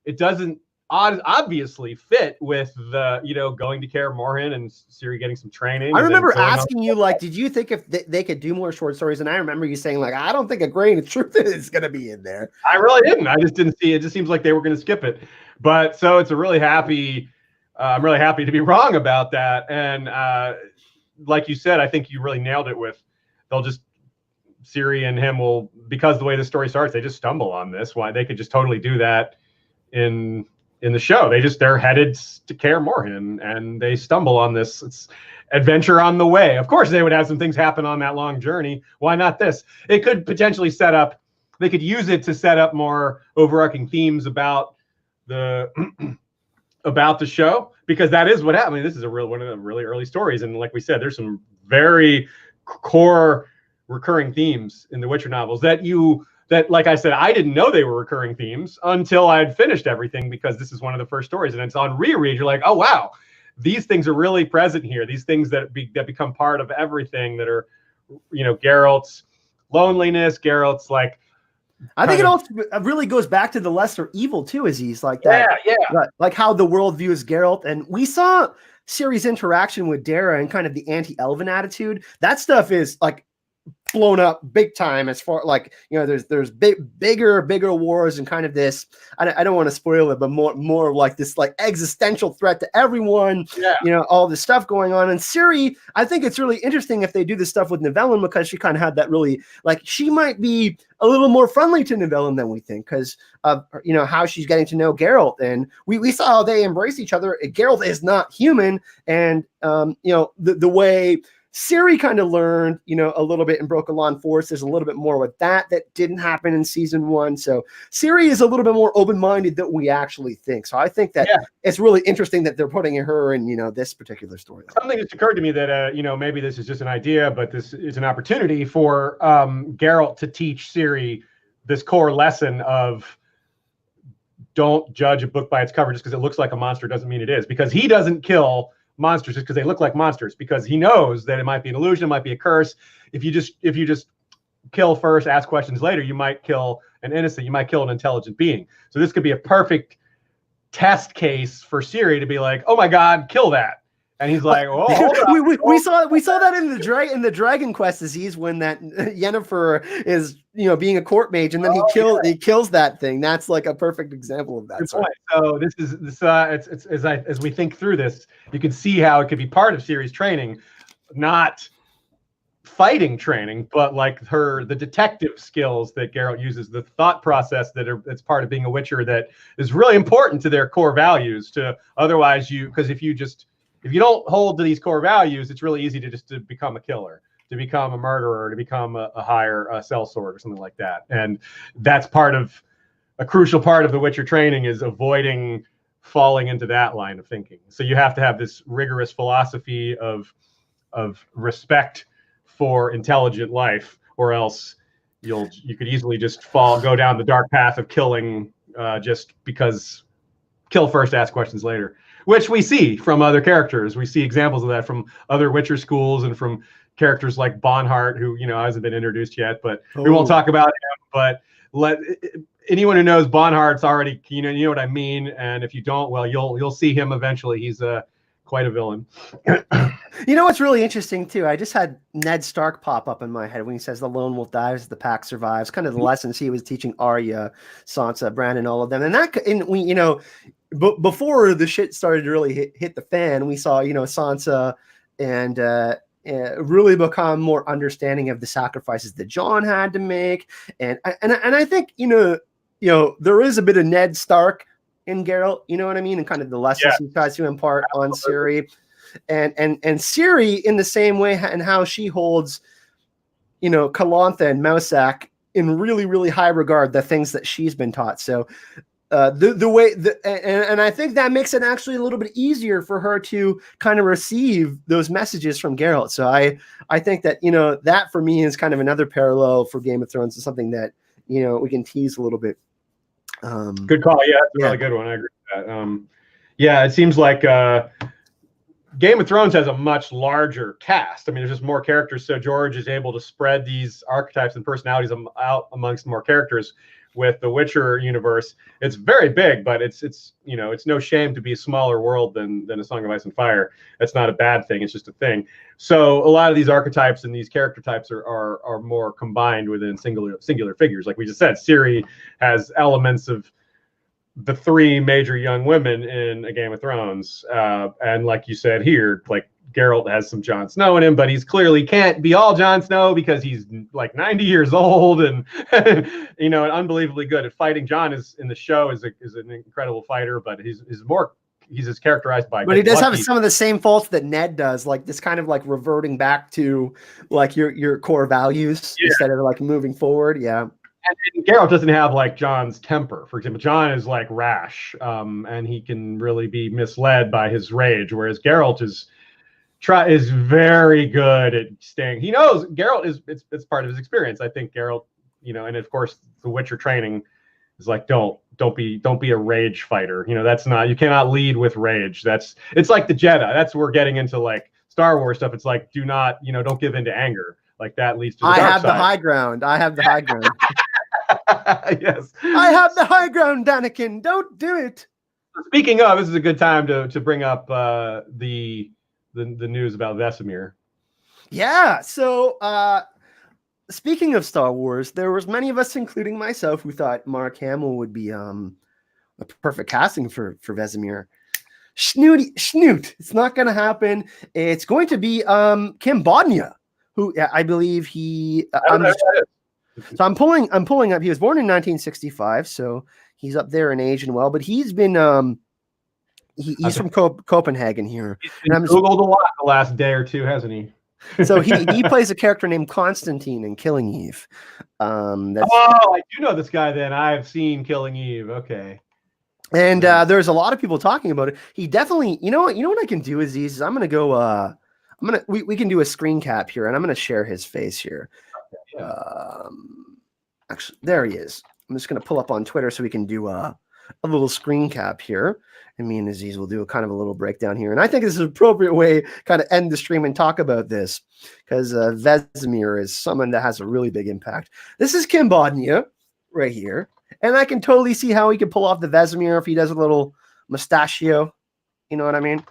it doesn't obviously fit with the, going to Kaer Morhen and Ciri getting some training. I remember asking you, did you think if they could do more short stories? And I remember you saying, I don't think a Grain of Truth is going to be in there. I really didn't. I just didn't see it. It just seems like they were going to skip it. But so it's a really happy. I'm really happy to be wrong about that. And like you said, I think you really nailed it with Ciri and him will, because the way the story starts, they just stumble on this. Why they could just totally do that in the show. They're headed to Kaer Morhen and they stumble on this adventure on the way. Of course, they would have some things happen on that long journey. Why not this? It could potentially they could use it to set up more overarching themes about the show, because that is what happened. I mean, this is one of the really early stories. And like we said, there's some very core recurring themes in the Witcher novels that like I said, I didn't know they were recurring themes until I had finished everything, because this is one of the first stories, and it's on reread. You're like, oh wow, these things are really present here. These things that become part of everything, that are, Geralt's loneliness, Geralt's I think it also really goes back to the lesser evil too, Aziz, like that. Yeah. Like how the world views Geralt, and we saw Ciri's interaction with Dara and kind of the anti-elven attitude, that stuff is like blown up big time as far like, you know, there's bigger wars and kind of this, I don't want to spoil it, but more like this like existential threat to everyone, you know, all this stuff going on. And Ciri, I think it's really interesting if they do this stuff with Nivellen, because she kind of had that really, like, she might be a little more friendly to Nivellen than we think, because of, you know, how she's getting to know Geralt. And we saw how they embrace each other. Geralt is not human. And, you know, the way Ciri kind of learned, you know, a little bit in Brokilon Force. There's a little bit more with that didn't happen in season 1. So Ciri is a little bit more open-minded than we actually think. So I think that it's really interesting that they're putting her in, you know, this particular story. Something just occurred to me that, you know, maybe this is just an idea, but this is an opportunity for Geralt to teach Ciri this core lesson of don't judge a book by its cover just because it looks like a monster doesn't mean it is, because he doesn't kill monsters just because they look like monsters, because he knows that it might be an illusion, it might be a curse. If you just kill first, ask questions later, you might kill an innocent, you might kill an intelligent being. So this could be a perfect test case for Ciri to be like, oh my God, kill that. And he's like, oh, we saw that in the Dragon Quest Aziz, when that Yennefer is, you know, being a court mage, and then he kills that thing. That's like a perfect example of that. Good point. So this is it's as we think through this, you can see how it could be part of Ciri's training, not fighting training, but like the detective skills that Geralt uses, the thought process it's part of being a Witcher that is really important to their core values. To otherwise because if you don't hold to these core values, it's really easy to become a killer, to become a murderer, to become a higher sellsword or something like that. And that's a crucial part of the Witcher training, is avoiding falling into that line of thinking. So you have to have this rigorous philosophy of respect for intelligent life, or else you could easily just go down the dark path of killing just because kill first, ask questions later. Which we see from other characters. We see examples of that from other Witcher schools and from characters like Bonhart, who, you know, hasn't been introduced yet, but we won't talk about him. But anyone who knows Bonhart's already, you know what I mean. And if you don't, well, you'll see him eventually. He's quite a villain. You know what's really interesting too? I just had Ned Stark pop up in my head when he says the lone wolf dies, the pack survives. Kind of the lessons he was teaching Arya, Sansa, Brandon, all of them, and we, you know. But before the shit started to really hit the fan, we saw, you know, Sansa and really become more understanding of the sacrifices that Jon had to make, and I think you know there is a bit of Ned Stark in Geralt, you know what I mean, and kind of the lessons he tries to impart on Ciri, and Ciri in the same way, and how she holds, you know, Calantha and Mousak in really, really high regard, the things that she's been taught. So. The way and I think that makes it actually a little bit easier for her to kind of receive those messages from Geralt. So I think that, you know, that for me is kind of another parallel for Game of Thrones, is something that, you know, we can tease a little bit. Good call. Yeah, that's a really good one. I agree with that. Yeah, it seems like Game of Thrones has a much larger cast. I mean, there's just more characters, so George is able to spread these archetypes and personalities out amongst more characters. With the Witcher universe, it's very big, but it's you know, it's no shame to be a smaller world than A Song of Ice and Fire. That's not a bad thing. It's just a thing. So a lot of these archetypes and these character types are more combined within singular figures. Like we just said, Ciri has elements of the 3 major young women in A Game of Thrones, and like you said here, like Geralt has some Jon Snow in him, but he's clearly can't be all Jon Snow because he's like 90 years old and you know, and unbelievably good at fighting. Jon is in the show is an incredible fighter, but he's as characterized by. But he does have some of the same faults that Ned does, like this kind of like reverting back to like your core values instead of like moving forward. Yeah. And Geralt doesn't have like Jon's temper. For example, Jon is like rash, and he can really be misled by his rage, whereas Geralt is very good at staying. He knows Geralt it's part of his experience. I think Geralt, you know, and of course the Witcher training is like don't be a rage fighter. You know, that's not, you cannot lead with rage. It's like the Jedi. That's we're getting into like Star Wars stuff. It's like don't give in to anger. Like that leads to the dark side. The high ground. I have the high ground. Yes. I have the high ground, Anakin. Don't do it. Speaking of, this is a good time to bring up the news about Vesemir. Yeah. So speaking of Star Wars, there was many of us, including myself, who thought Mark Hamill would be a perfect casting for Vesemir. Snoot. It's not going to happen. It's going to be Kim Bodnia, who I believe he. So I'm pulling up. He was born in 1965, so he's up there in age and well. But he's been he's from Copenhagen here. He's been Googled a lot the last day or two, hasn't he? So he plays a character named Constantine in Killing Eve. I do know this guy. Then I've seen Killing Eve. Okay. And there's a lot of people talking about it. He definitely, you know what I can do, Aziz, is I'm gonna go. We can do a screen cap here, and I'm gonna share his face here. Okay, yeah. Actually, there he is. I'm just gonna pull up on Twitter so we can do a little screen cap here, and me and Aziz will do a kind of a little breakdown here. And I think this is an appropriate way kind of end the stream and talk about this because Vesemir is someone that has a really big impact. This is Kim Bodnia right here. And I can totally see how he could pull off the Vesemir if he does a little mustachio. You know what I mean?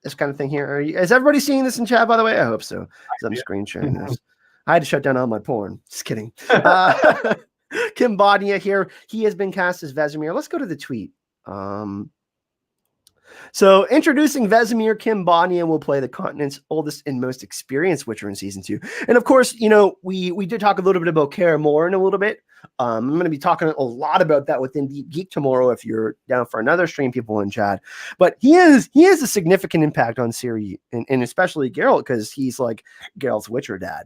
This kind of thing here. Is everybody seeing this in chat, by the way? I hope so. I'm screen sharing this. I had to shut down all my porn. Just kidding. Kim Bodnia here. He has been cast as Vesemir. Let's go to the tweet. So introducing Vesemir, Kim Bodnia will play the continent's oldest and most experienced Witcher in season 2. And of course, we did talk a little bit about Kaer Morhen a little bit. I'm going to be talking a lot about that within Deep Geek tomorrow if you're down for another stream, people in chat. But he has a significant impact on Ciri and especially Geralt because he's like Geralt's Witcher dad.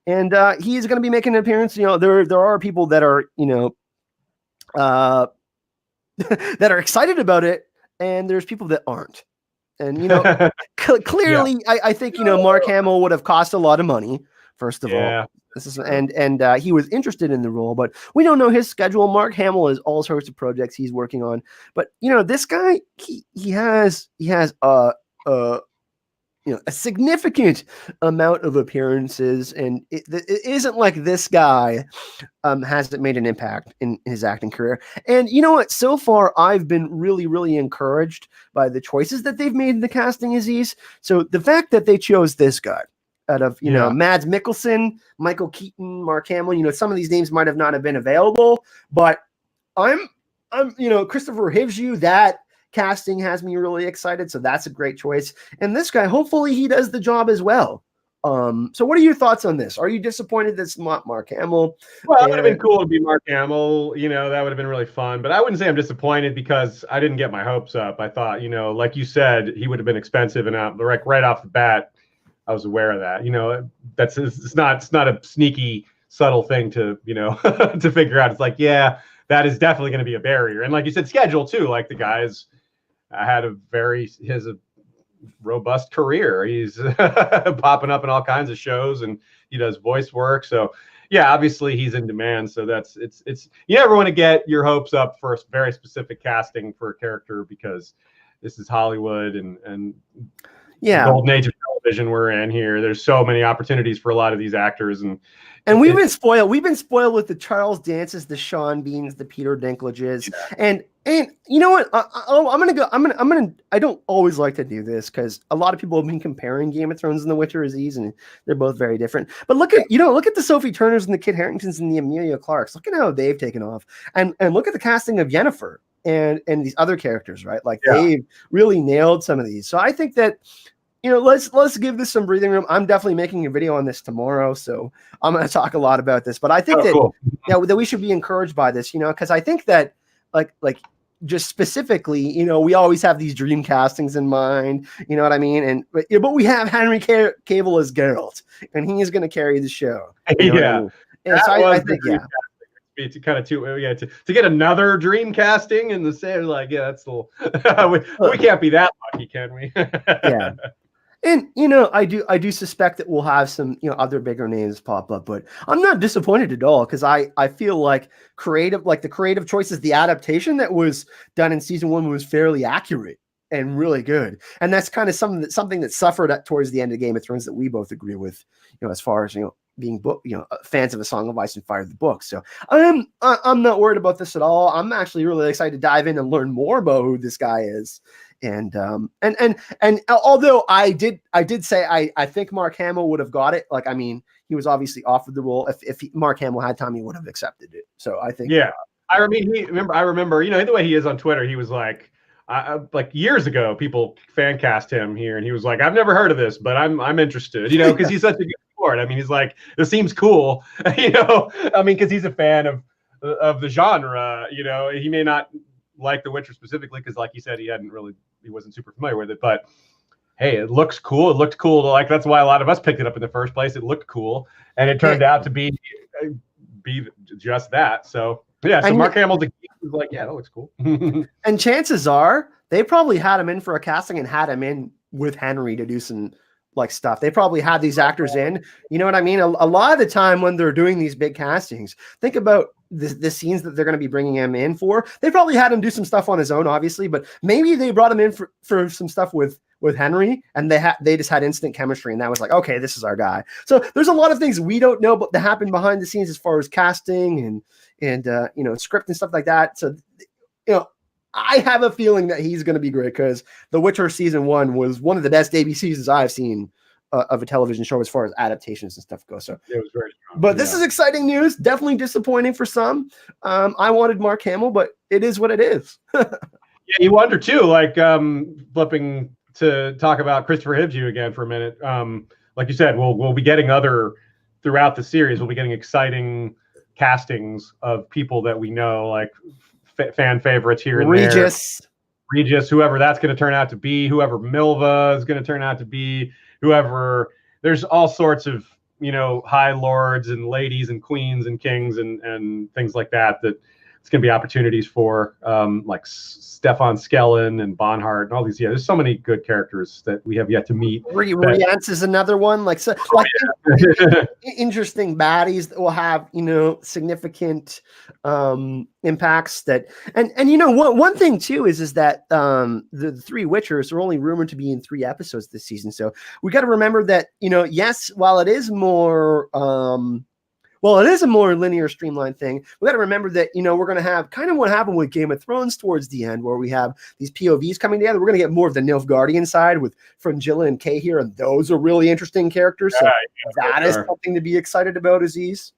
And he's going to be making an appearance. There are people that are, that are excited about it. And there's people that aren't. And, clearly, yeah. I think, Mark Hamill would have cost a lot of money, first of all. This is, and he was interested in the role, but we don't know his schedule. Mark Hamill has all sorts of projects he's working on. But, this guy, he has a significant amount of appearances, and it isn't like this guy hasn't made an impact in his acting career. And you know what? So far, I've been really, really encouraged by the choices that they've made in the casting, Aziz. So the fact that they chose this guy out of, Mads Mikkelsen, Michael Keaton, Mark Hamill, some of these names might have not have been available, but I'm Kristofer Hivju, that casting has me really excited, so that's a great choice. And this guy, hopefully he does the job as well. So what are your thoughts on this? Are you disappointed that's not Mark Hamill? Well, it would have been cool to be Mark Hamill, that would have been really fun, but I wouldn't say I'm disappointed because I didn't get my hopes up. I thought, like you said, he would have been expensive, and right off the bat, I was aware of that. It's not a sneaky, subtle thing to, to figure out. It's like, yeah, that is definitely going to be a barrier. And like you said, schedule too, like the guys had a robust career. He's popping up in all kinds of shows, and he does voice work. So yeah, obviously he's in demand. So it's you never want to get your hopes up for a very specific casting for a character because this is Hollywood and the golden age of television we're in here. There's so many opportunities for a lot of these actors, and we've been spoiled. We've been spoiled with the Charles Dances, the Sean Beans, the Peter Dinklages, and you know what? I don't always like to do this because a lot of people have been comparing Game of Thrones and The Witcher, Aziz, and they're both very different. But look at the Sophie Turners and the Kit Haringtons and the Emilia Clarkes. Look at how they've taken off, and look at the casting of Yennefer and these other characters, right? Like they've really nailed some of these. So I think that, let's give this some breathing room. I'm definitely making a video on this tomorrow, so I'm going to talk a lot about this. But I think that we should be encouraged by this, because I think that like just specifically, we always have these dream castings in mind, you know what I mean? But we have Henry Cavill as Geralt, and he is going to carry the show. You know I mean? And so I think to kind of to get another dream casting in the same, like, that's a little we can't be that lucky, can we? Yeah. And I do suspect that we'll have some other bigger names pop up, but I'm not disappointed at all because I feel like the creative choices, the adaptation that was done in season 1 was fairly accurate and really good, and that's kind of something that suffered towards the end of Game of Thrones that we both agree with, as far as being book, fans of A Song of Ice and Fire, the book. So I'm not worried about this at all. I'm actually really excited to dive in and learn more about who this guy is. And although I did say I think Mark Hamill would have got it. Like, I mean, he was obviously offered the role. If Mark Hamill had time, he would have accepted it. So I think, yeah. I remember, the way he is on Twitter, he was like years ago, people fan cast him here, and he was like, "I've never heard of this, but I'm interested," because he's such a good sport. I mean, he's like, "This seems cool," because he's a fan of the genre. He may not like The Witcher specifically, because, like you said, he wasn't super familiar with it, but hey, it looks cool. It looked cool. That's why a lot of us picked it up in the first place. It looked cool, and it turned out to be just that. So. Yeah, so Mark Hamill was like, yeah, that looks cool. And chances are they probably had him in for a casting and had him in with Henry to do some stuff. They probably had these actors in. You know what I mean? A lot of the time when they're doing these big castings, think about the scenes that they're going to be bringing him in for. They probably had him do some stuff on his own, obviously, but maybe they brought him in for some stuff with Henry, and they just had instant chemistry, and that was like, okay, this is our guy. So there's a lot of things we don't know but that happen behind the scenes as far as casting and script and stuff like that. So I have a feeling that he's going to be great, because The Witcher season 1 was one of the best debut seasons I've seen of a television show as far as adaptations and stuff go. So it was very strong. But this is exciting news. Definitely disappointing for some. I wanted Mark Hamill, but it is what it is. Yeah, you wonder too, flipping to talk about Kristofer Hivju again for a minute. Like you said, we'll be getting throughout the series, we'll be getting exciting castings of people that we know, like fan favorites here and Regis, whoever that's going to turn out to be, whoever Milva is going to turn out to be, whoever. There's all sorts of high lords and ladies and queens and kings and things like that it's going to be opportunities for, like Stefan Skellen and Bonhart and all these. Yeah, there's so many good characters that we have yet to meet. Rience is another one. Interesting baddies that will have significant impacts. One thing too is that the 3 Witchers are only rumored to be in 3 episodes this season. So we got to remember that yes, while it is more. It is a more linear, streamlined thing. We got to remember that, we're going to have kind of what happened with Game of Thrones towards the end, where we have these POVs coming together. We're going to get more of the Nilfgaardian side with Fringilla and Kay here, and those are really interesting characters. So that is something to be excited about, Aziz.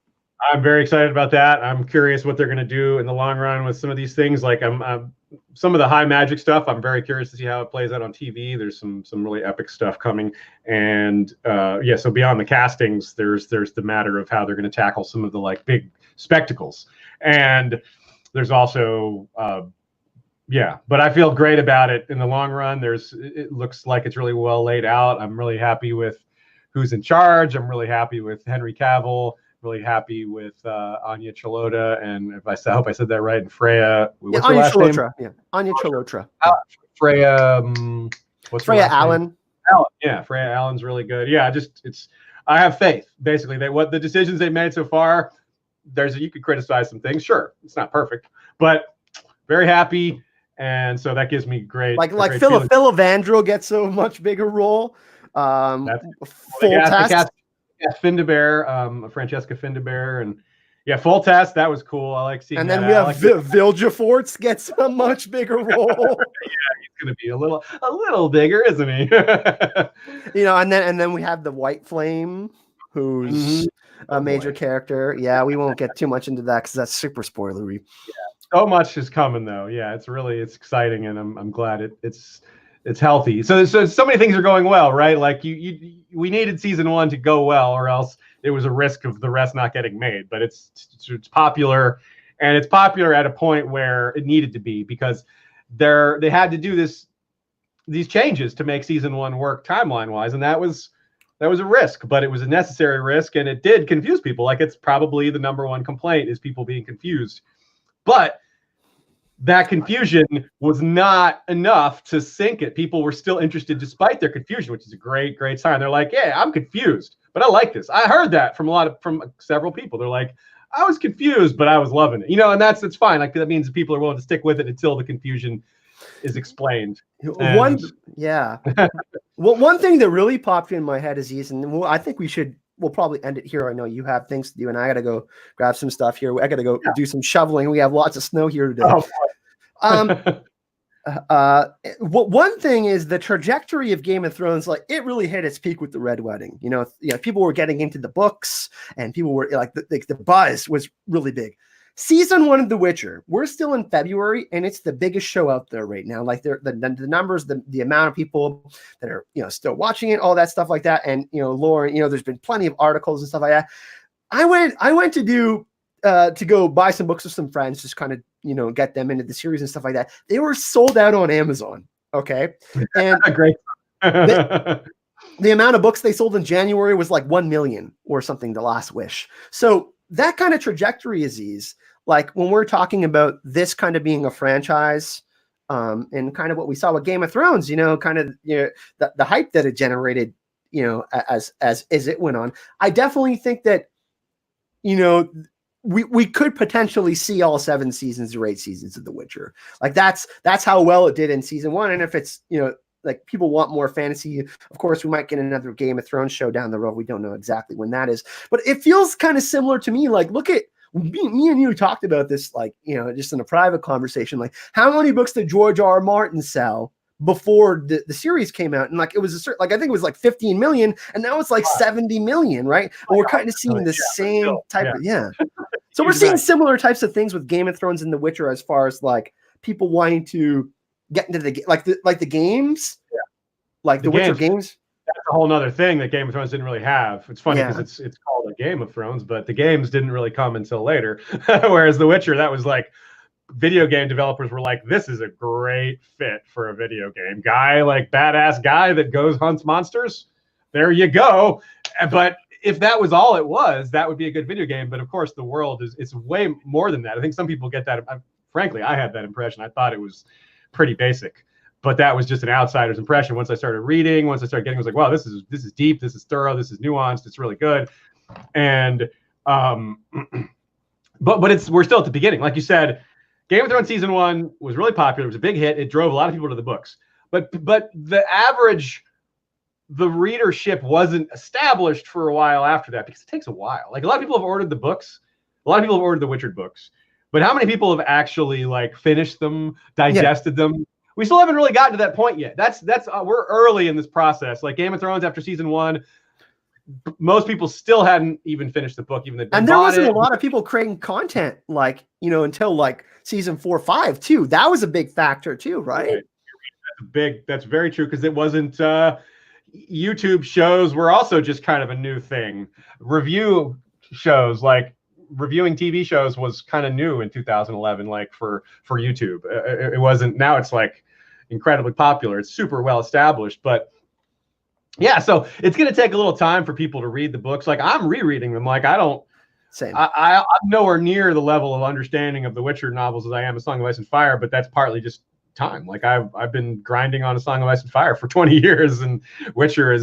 I'm very excited about that. I'm curious what they're going to do in the long run with some of these things. Like some of the high magic stuff, I'm very curious to see how it plays out on TV. There's some really epic stuff coming. And so beyond the castings, there's the matter of how they're going to tackle some of the big spectacles. And there's also but I feel great about it in the long run. It looks like it's really well laid out. I'm really happy with who's in charge. I'm really happy with Henry Cavill. Really happy with Anya Chalotra, and I hope I said that right. And Freya, what's her last name? Yeah, Anya Chalotra. Freya, what's Freya Allen? Yeah, Freya Allen's really good. Yeah, I have faith. Basically, what the decisions they've made so far. You could criticize some things. Sure, it's not perfect, but very happy, and so that gives me great. Phil Evandro gets a much bigger role. Full test. Yeah, Francesca Findabair, and full test. That was cool. I like seeing. And then we have Vilgefortz gets a much bigger role. He's going to be a little bigger, isn't he? And then we have the White Flame, who's a major character. Yeah, we won't get too much into that because that's super spoilery. Yeah, so much is coming though. Yeah, it's exciting, and I'm glad it's healthy. So many things are going well, right? Like we needed season 1 to go well, or else it was a risk of the rest not getting made. But it's popular, and it's popular at a point where it needed to be, because they had to do these changes to make season 1 work timeline wise, and that was a risk, but it was a necessary risk, and it did confuse people. Like, it's probably the number 1 complaint is people being confused, but that confusion was not enough to sink it. People were still interested despite their confusion, which is a great, great sign. They're like, yeah, I'm confused, but I like this. I heard that from several people. They're like, I was confused, but I was loving it. And that's fine. Like, that means that people are willing to stick with it until the confusion is explained. One thing that really popped in my head is, and I think we should we'll probably end it here. I know you have things to do, and I got to go grab some stuff here. I got to go do some shoveling. We have lots of snow here today. One thing is the trajectory of Game of Thrones. Like, it really hit its peak with the Red Wedding. People were getting into the books, and people were like, the buzz was really big. Season 1 of The Witcher, we're still in February, and it's the biggest show out there right now. Like, the numbers, the amount of people that are still watching it, all that stuff like that. And Lauren, there's been plenty of articles and stuff like that. I went to go buy some books with some friends, just kind of get them into the series and stuff like that. They were sold out on Amazon. Okay, and great. the amount of books they sold in January was like 1 million or something. The Last Wish. So that kind of trajectory, Aziz, like when we're talking about this kind of being a franchise, and kind of what we saw with Game of Thrones, kind of the hype that it generated, as it went on. I definitely think that we could potentially see all 7 seasons or 8 seasons of The Witcher. Like, that's how well it did in season 1. And if it's like people want more fantasy, of course we might get another Game of Thrones show down the road. We don't know exactly when that is, but it feels kind of similar to me. Like, look at me and you talked about this, like, just in a private conversation, like how many books did George R. R. Martin sell before the series came out? And like, it was a certain, like, I think it was like 15 million, and now it's like 70 million, right? And we're kind of seeing the same type of, so we're seeing similar types of things with Game of Thrones and The Witcher, as far as like people wanting to get into the games, like the Witcher games. That's a whole nother thing that Game of Thrones didn't really have. It's funny because it's called a Game of Thrones, but the games didn't really come until later. Whereas The Witcher, that was like, video game developers were like, this is a great fit for a video game guy, like badass guy that hunts monsters. There you go. But if that was all it was, that would be a good video game. But of course, the world it's way more than that. I think some people get that. Frankly, I had that impression. I thought it was pretty basic, but that was just an outsider's impression. Once I started reading, once I started getting, I was like, wow, this is deep, this is thorough, this is nuanced, it's really good. And but we're still at the beginning. Like you said, Game of Thrones season 1 was really popular. It was a big hit. It drove a lot of people to the books. But the readership wasn't established for a while after that, because it takes a while. Like, a lot of people have ordered the books. A lot of people have ordered the Witcher books. But how many people have actually like finished them, digested them? We still haven't really gotten to that point yet. We're early in this process. Like Game of Thrones, after season 1, most people still hadn't even finished the book, even and there wasn't a lot of people creating content, like, until like season 4 or 5 too. That was a big factor too, right? That's very true, because it wasn't YouTube shows were also just kind of a new thing. Review shows, like reviewing TV shows, was kind of new in 2011, like for YouTube. It wasn't. Now it's like incredibly popular. It's super well established, but yeah, so it's going to take a little time for people to read the books. Like, I'm rereading them. Like, I'm nowhere near the level of understanding of the Witcher novels as I am A Song of Ice and Fire, but that's partly just time. Like, I've been grinding on A Song of Ice and Fire for 20 years, and Witcher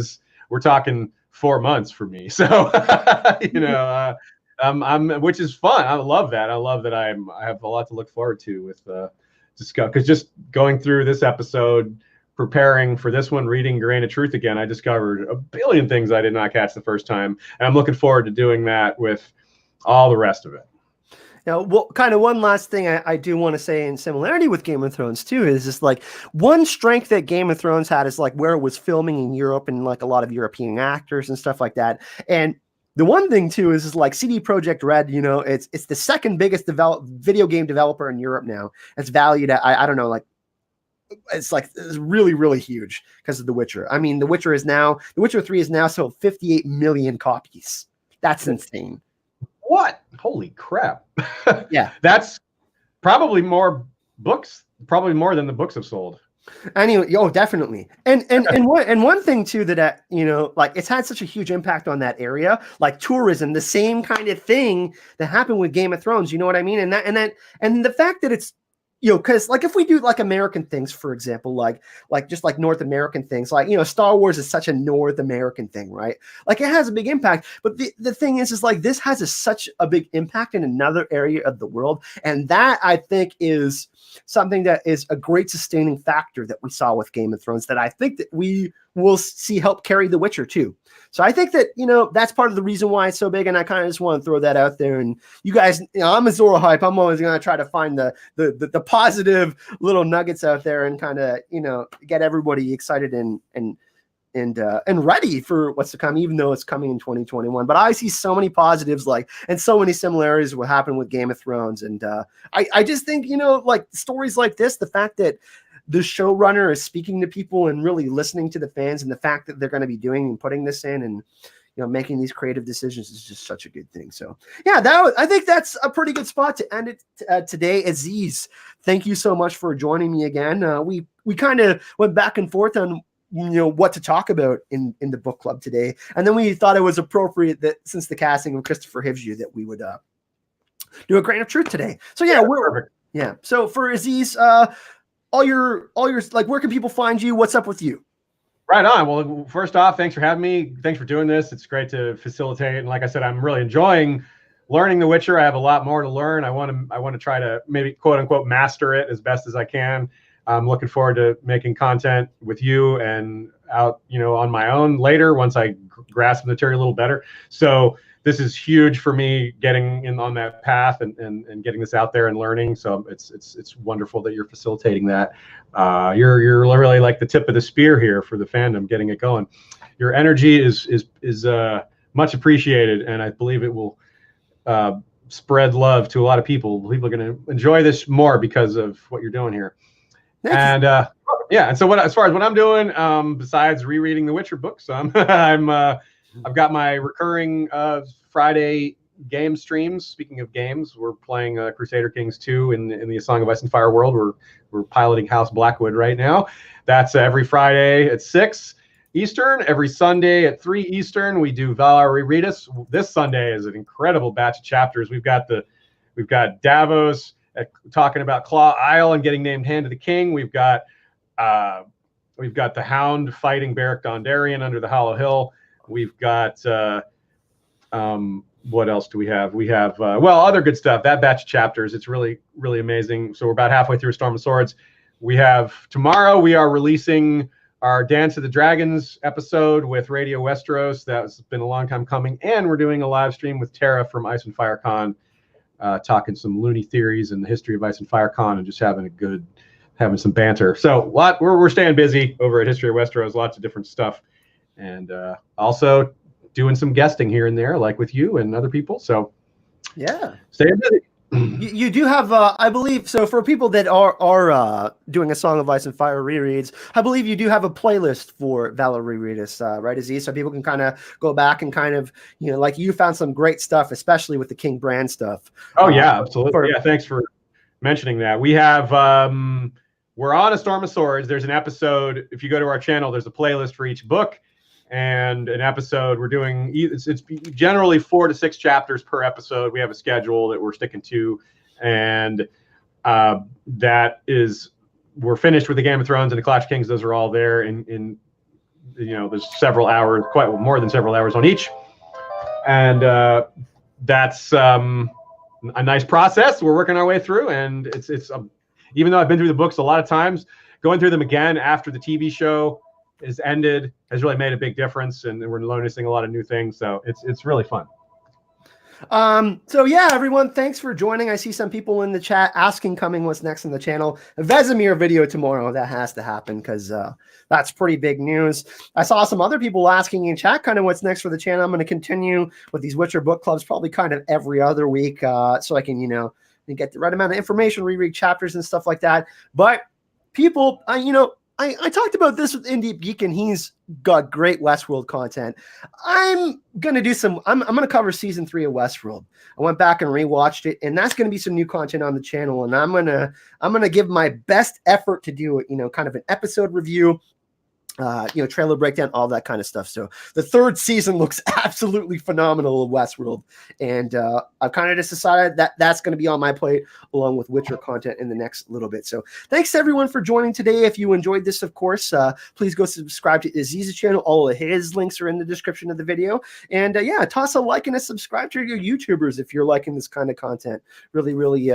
we're talking 4 months for me. So, which is fun. I love that. I love that I have a lot to look forward to with because just going through this episode, preparing for this one, reading Grain of Truth again, I discovered a billion things I did not catch the first time. And I'm looking forward to doing that with all the rest of it. Now, well, kind of one last thing I do want to say in similarity with Game of Thrones too, is just like one strength that Game of Thrones had is like where it was filming in Europe, and like a lot of European actors and stuff like that. And the one thing too is like CD Projekt Red, it's the second biggest video game developer in Europe now. It's valued at, I don't know, like, it's really, really huge because of The Witcher. I mean, The Witcher 3 is now sold 58 million copies. That's insane. What? Holy crap. Yeah. That's probably more than the books have sold. Anyway, definitely. And one thing too that like, it's had such a huge impact on that area, like tourism, the same kind of thing that happened with Game of Thrones, you know what I mean? And the fact that it's you know, because like if we do like American things, for example, like just like North American things, like, you know, Star Wars is such a North American thing, right? Like it has a big impact. But the thing is like this has such a big impact in another area of the world. And that I think is something that is a great sustaining factor that we saw with Game of Thrones that I think that we will see help carry The Witcher too. So I think that, you know, that's part of the reason why it's so big. And I kind of just want to throw that out there. And you guys, you know, I'm a Zoro hype. I'm always going to try to find the positive little nuggets out there and kind of, you know, get everybody excited and ready for what's to come, even though it's coming in 2021. But I see so many positives, like, and so many similarities with what happened with Game of Thrones. And I just think, you know, like stories like this, the fact that the showrunner is speaking to people and really listening to the fans, and the fact that they're going to be doing and putting this in and, you know, making these creative decisions is just such a good thing. So yeah, I think that's a pretty good spot to end it today. Aziz, thank you so much for joining me again. We kind of went back and forth on, you know, what to talk about in the book club today. And then we thought it was appropriate that since the casting of Kristofer Hivju that we would do a grain of truth today. So yeah, So for Aziz, all your like, where can people find you? What's up with you? Right on. Well, first off, thanks for having me. Thanks for doing this. It's great to facilitate. And like I said, I'm really enjoying learning The Witcher. I have a lot more to learn. I want to try to maybe quote unquote master it as best as I can. I'm looking forward to making content with you and out, you know, on my own later once I grasp the material a little better. So this is huge for me, getting in on that path and getting this out there and learning. So it's wonderful that you're facilitating that. You're really like the tip of the spear here for the fandom, getting it going. Your energy is much appreciated, and I believe it will spread love to a lot of people. People are going to enjoy this more because of what you're doing here. And yeah, and so as far as what I'm doing, besides rereading the Witcher books, I've got my recurring Friday game streams. Speaking of games, we're playing Crusader Kings 2 in the Song of Ice and Fire world. We're piloting House Blackwood right now. That's every Friday at 6 Eastern. Every Sunday at 3 Eastern, we do Valar Rereadus. This Sunday is an incredible batch of chapters. We've got Davos talking about Claw Isle and getting named Hand of the King. We've got the Hound fighting Beric Dondarrion under the Hollow Hill. We've got what else do we have? We have well, other good stuff. That batch of chapters, it's really, really amazing. So we're about halfway through Storm of Swords. Tomorrow we are releasing our Dance of the Dragons episode with Radio Westeros. That's been a long time coming. And we're doing a live stream with Tara from Ice and Fire Con, talking some loony theories and the history of Ice and Fire Con and just having some banter. So we're staying busy over at History of Westeros, lots of different stuff. And also doing some guesting here and there, like with you and other people. So yeah, stay busy. You do have, I believe, so for people that are doing a Song of Ice and Fire rereads, I believe you do have a playlist for Valar Rereadus, right, Aziz? So people can kind of go back and kind of, you know, like you found some great stuff, especially with the King Bran stuff. Oh yeah, absolutely. Yeah, thanks for mentioning that. We have, we're on A Storm of Swords. There's an episode, if you go to our channel, there's a playlist for each book. And an episode we're doing, it's generally 4 to 6 chapters per episode. We have a schedule that we're sticking to, and we're finished with the Game of Thrones and the Clash of Kings. Those are all there in you know, there's several hours, quite more than several hours on each, and that's a nice process we're working our way through. And it's even though I've been through the books a lot of times, going through them again after the TV show is ended has really made a big difference, and we're noticing a lot of new things. So it's really fun. So yeah, everyone, thanks for joining. I see some people in the chat asking coming what's next on the channel. A Vesemir video tomorrow. That has to happen because that's pretty big news. I saw some other people asking in chat kind of what's next for the channel. I'm going to continue with these Witcher book clubs probably kind of every other week, so I can, you know, get the right amount of information, reread chapters and stuff like that. But people, I talked about this with Indie Geek, and he's got great Westworld content. I'm going to cover season 3 of Westworld. I went back and rewatched it, and that's going to be some new content on the channel. And I'm going to give my best effort to do it, you know, kind of an episode review. trailer breakdown, all that kind of stuff. So the third season looks absolutely phenomenal of Westworld. And I've kind of just decided that that's going to be on my plate along with Witcher content in the next little bit. So thanks everyone for joining today. If you enjoyed this, of course, please go subscribe to Aziz's channel. All of his links are in the description of the video. And yeah, toss a like and a subscribe to your YouTubers if you're liking this kind of content. Really, really,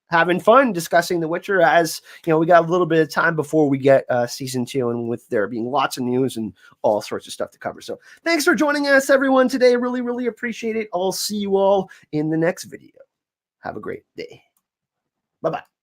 having fun discussing The Witcher, as we got a little bit of time before we get season 2, and with there being lots of news and all sorts of stuff to cover. So thanks for joining us, everyone, today. Really, really appreciate it. I'll see you all in the next video. Have a great day. Bye-bye.